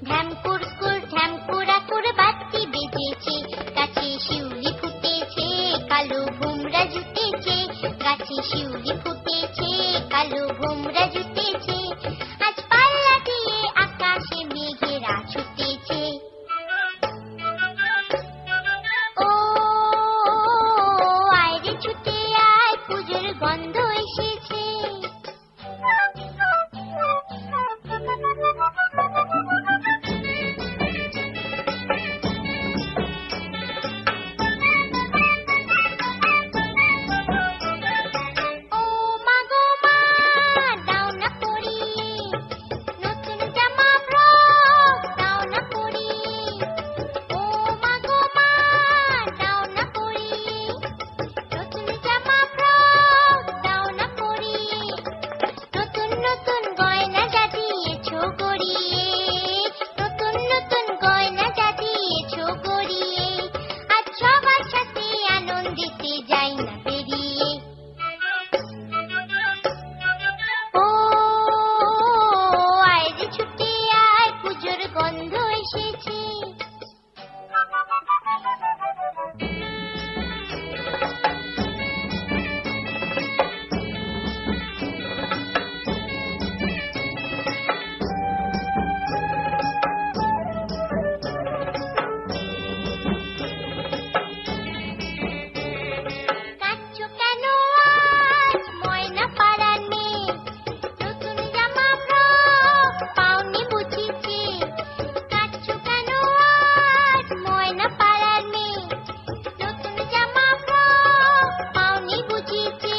ঢ্যামকুর কুর ঢ্যামকুরা কুর বাতি বেজেছে, গাছে শিউলি ফুটেছে, কালো ভোমরা জুটেছে। গাছে শিউলি ফুটেছে, কালো ভোমরা জুটেছে। আজ পাল্লা দিয়ে আকাশে মেঘেরা ছুটেছে। ও আয় রে ছুটে আয়, পুজোর গন্ধ এসেছে। ও মা গো মা, দাও না পরিয়ে, নতুন জামা ফ্রক দাও না পরিয়ে। ও মা গো মা, দাও না পরিয়ে, নতুন জামা ফ্রক দাও না পরিয়ে। নতুন নতুন গয়না যা দিয়েছো গড়িয়ে, নতুন নতুন গয়না যা দিয়েছো গড়িয়ে। আজ সবার সাথে আনন্দিতে যাই না বেরিয়ে। ও আয় রে ছুটে আয়, পুজোর গন্ধ এসেছে। কাঁদছো কেন আজ ময়না পাড়ার মেয়ে, নতুন জামা ফ্রক পাওনি বুঝিছে। কাঁদছো কেন আজ ময়না পাড়ার মেয়ে, নতুন জামা ফ্রক পাওনি বুঝিছে।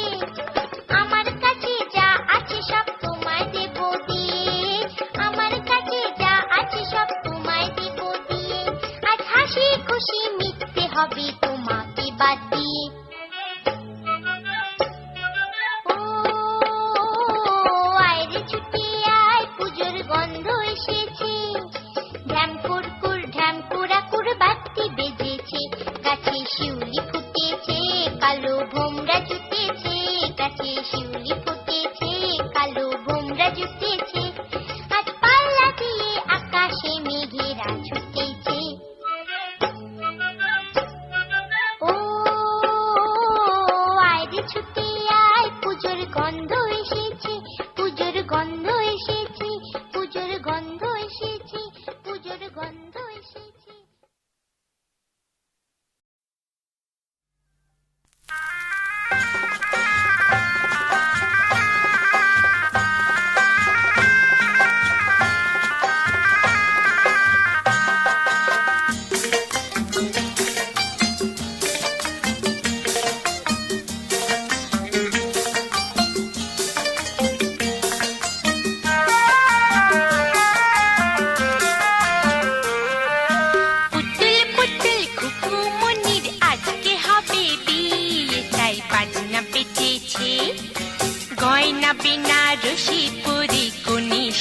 আমার কাছে যা আছে সব তোমায় দেব দিয়ে, আমার কাছে যা আছে সব তোমায় দেব দিয়ে। আজ হাসি খুশি মিটতে হবে তোমাকে বাদ দিয়ে। ও আয় রে ছুটে আয়, পুজোর গন্ধ এসেছে। ঢ্যামকুর কুর ঢ্যামকুরা কুর বাতি বেজেছে, গাছে শিউলি ফুটেছে, কালো ভোমরা জুটেছে। গাছে শিউলি ফুটেছে, কালো ভোমরা জুটেছে। আজ পাল্লা দিয়ে আকাশে মেঘেরা ছুটেছে।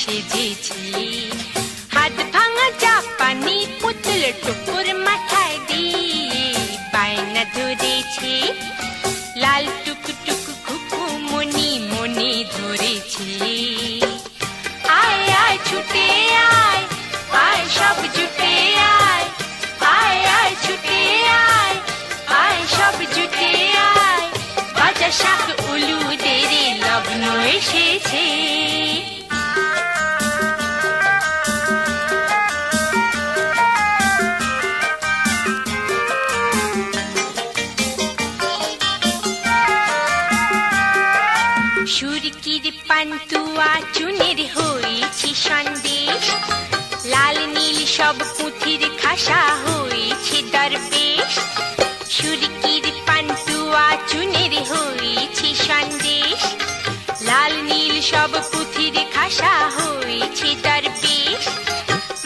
সেজেছি। হাত ভাঙা জাপানি পুতুল টুকুর মাথায় দিয়ে বায়না ধরেছে, লাল টুকটুক খুকু মনি মনে ধরেছে। আয় আয় ছুটে আয়, আয় সব জুটে আয়, আয় আয় ছুটে আয়, আয় সব জুটে আয়, বাজা শাক উলুদের লগ্ন এসেছে। সুরকির পান্তুয়া চুনের হয়েছে সন্দেশ, লাল নীল সব পুঁথির খাসা হয়েছে দরবেশ। সুরকির পান্তুয়া চুনের হয়েছে সন্দেশ, লাল নীল সব পুঁথির খাসা হয়েছে দরবেশ।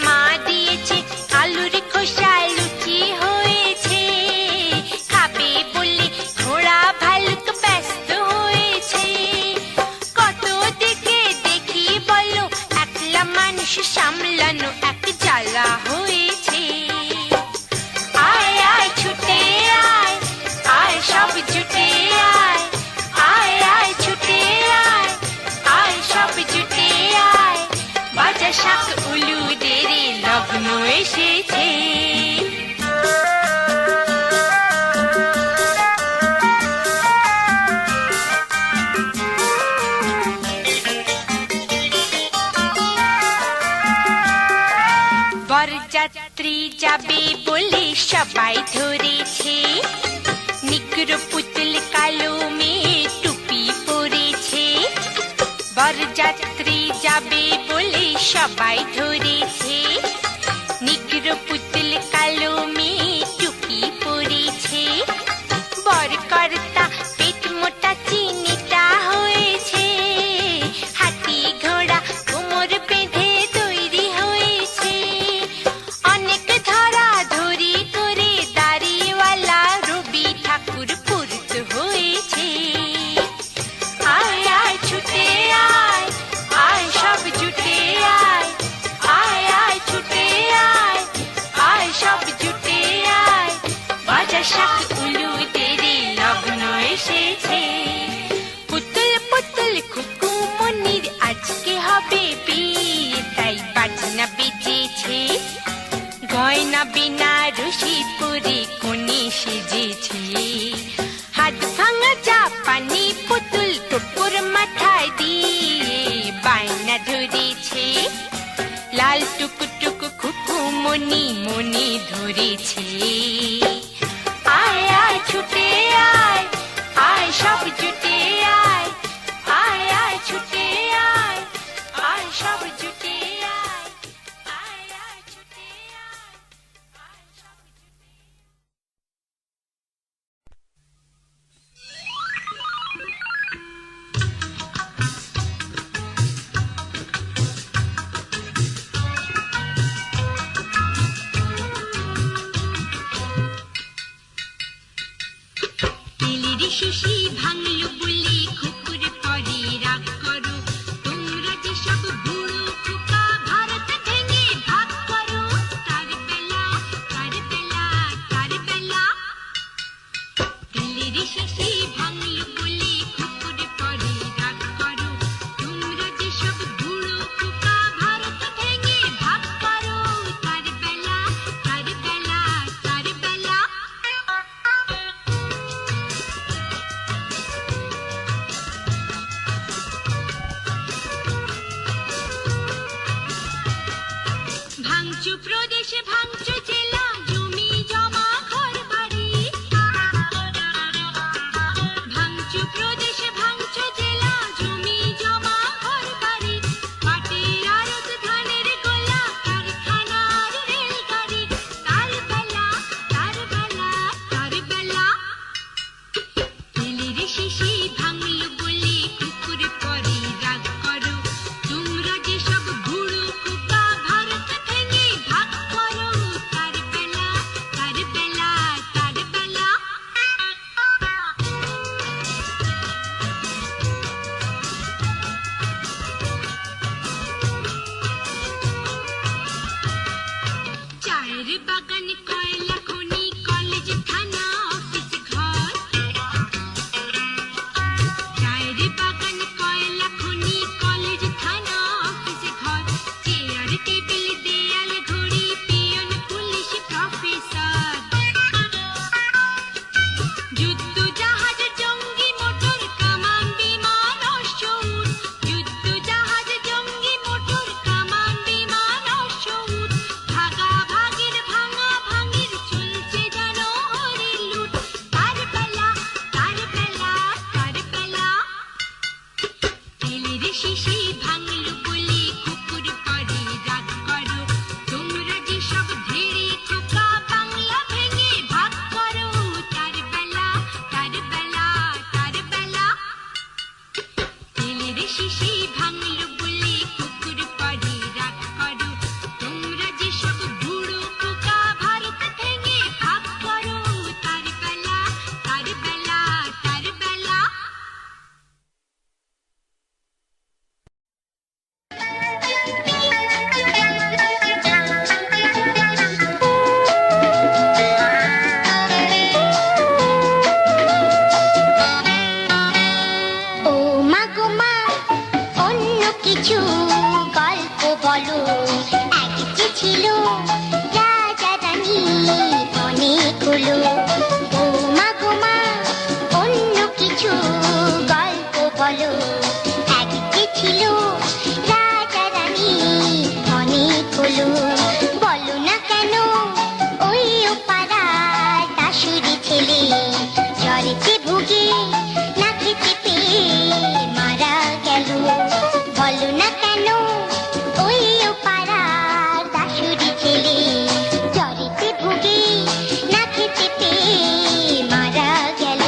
মা দিয়েছে আলুর খোসা লুচি হয়েছে, খাবে বলে ঘোড়া ভালুক ব্যস্ত হয়েছে। কত দিকে দেখি বলো, একলা মানুষ সামলানো এক জ্বালা হয়েছে। আয় আয় ছুটে আয়, আয় সব জুটে আয়, আয় আয় ছুটে আয়, আয় সব জুটে আয়, বাজা শাক উলুদের লগ্ন এসেছে। বরযাত্রী যাবে বলে সবাই ধরেছে, নিগ্র পুতুল কালো মেয়ে টুপি পরেছে। বরযাত্রী যাবে বলে সবাই ধরেছে, নিগ্র পুতুল কালো মেয়ে টুপি পরেছে। বরকর্তা পেট মোটা চিনিটা হয়েছে, হাতি ঘোড়া কোমর বেঁধে তৈরি হয়েছে। অনেক ধরা ধরি করে দাড়িওয়ালা রবি ঠাকুর পুরুত হয়েছে। আয় আয় ছুটে আয়, আয় সব জুটে আয়, আয় আয় ছুটে আয়, আয় সব জুটে আয়, বাজা শাক উলুদের লগ্ন এসেছে। পুতুল পুতুল খুকু মনির আজকে হবে বিয়ে, তাই বাজনা বেজেছে। গয়না বেনারসি পরে কোণে সেজেছে, হাত ভাঙা জাপানি পুতুল টুকুর মাথায় দিয়ে বায়না ধরেছে, লাল টুকটুক খুকু মনি মনে ধরেছে। আয় আয় ছুটে আয়, আয় সব জুটে আয়, আয় আয় ছুটে আয়, আয় সব জুটে আয়, আয় আয় ছুটে আয়, আয় সব জুটে আয়। তেলের শিশি ভাঙলো বলে কুকুর পরে রাগ করো, তোমরা যেসব বুড়ো খোকা ভারত ভেঙে ভাগ করো। তার বেলা তার বেলা তার বেলা, তেলের শিশি ভাঙলো বলে কুকুর পরে রাগ করো, তোমরা যেসব বুড়ো খোকা ভারত ভেঙে ভাগ করো। তার বেলা তার বেলা তার বেলা। ভাঙচু প্রদেশে ভাঙচু জেলা, জমি জমা ঘর বাড়ি। ভাঙচু প্রদেশে ভাঙচু জেলা, জমি জমা ঘর বাড়ি। পাটের আড়ত, ধানের গোলা, কারখানার রেলগাড়ি। তার বেলা তার বেলা তার বেলা, তেলের শিশি ভাঙলো বলে কুকুর পরে রাগ করো, তোমরা যেসব বুড়ো খোকা ভারত ভেঙে ভাগ করো। তার বাগান কয়লা খনি কলেজ থানা অফিস ঘর চায়ের বাগান কয়লা খনি কলেজ থানা অফিস ঘর চেয়ার টেবিল দেয়াল ঘড়ি পিয়ন পুলিশ প্রফেসর যুদ্ধ জাহাজ জঙ্গি মোটর কামান বিমান অশ্বউট যুদ্ধ জাহাজ জঙ্গি মোটর কামান বিমান অশ্বউট ভাগা ভাগির ভাঙা ভাঙির চলছে যেন হরির লুট কার বেলা কার বেলা কার বেলা তেলের শিশি ভাঙলো বলে কুকুর করে রাগ করো তোমরা যে সব ধেড়ে খোকা বাংলা ভেঙে ভাগ করো তার বেলা তার বেলা তার বেলা তেলের শিশি ভাঙলো বলে কুকুর করে রাগ করো তোমরা যে সব বুড়ো খোকা ভারত ভেঙে ভাগ করো তার বেলা তার বেলা তার বেলা ও মা গো মা অন্য কিছু গল্প বলো এক যে ছিল রাজা রানী অনেকগুলো ও মা গো মা অন্য কিছু গল্প বলো এক যে ছিল রাজা রানী অনেকগুলো বলো না কেন ওই ও পাড়ার দাসুরি ছেলে জ্বরেতে ভুগে না খেতে পেয়ে মারা গেল বলো না কেন ওই ও পাড়ার দাসুরি ছেলে জ্বরেতে ভুগে না খেতে পেয়ে মারা গেল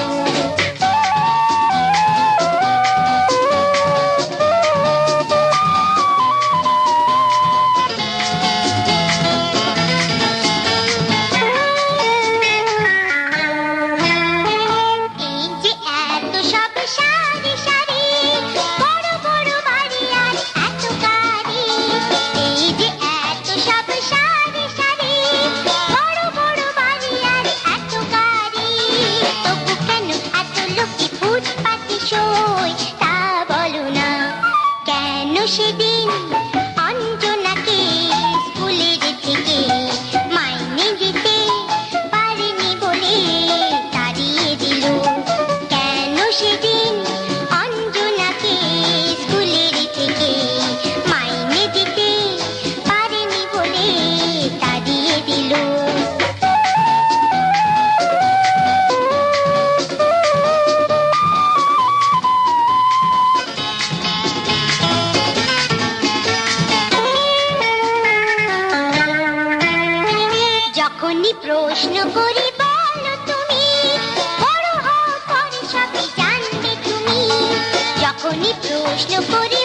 এই যে এত সব সারি সারি বড় বড় বাড়ি আর এত গাড়ি এই যে এত সব সারি সারি বড় বড় বাড়ি আর এত গাড়ি তবু কেন এত লোকে ফুটপাতে শোয় তা বলো না কেন সেদিন অঞ্জনাকে স্কুলের থেকে মাইনে দিতে পারেনি বলে তাড়িয়ে দিল কেন সেদিন অঞ্জনাকে স্কুলের থেকে মাইনে দিতে পারেনি বলে তাড়িয়ে দিল যখনই প্রশ্ন করি বলো তুমি বড় হও পরে সবই জানবে তুমি যখনই প্রশ্ন করি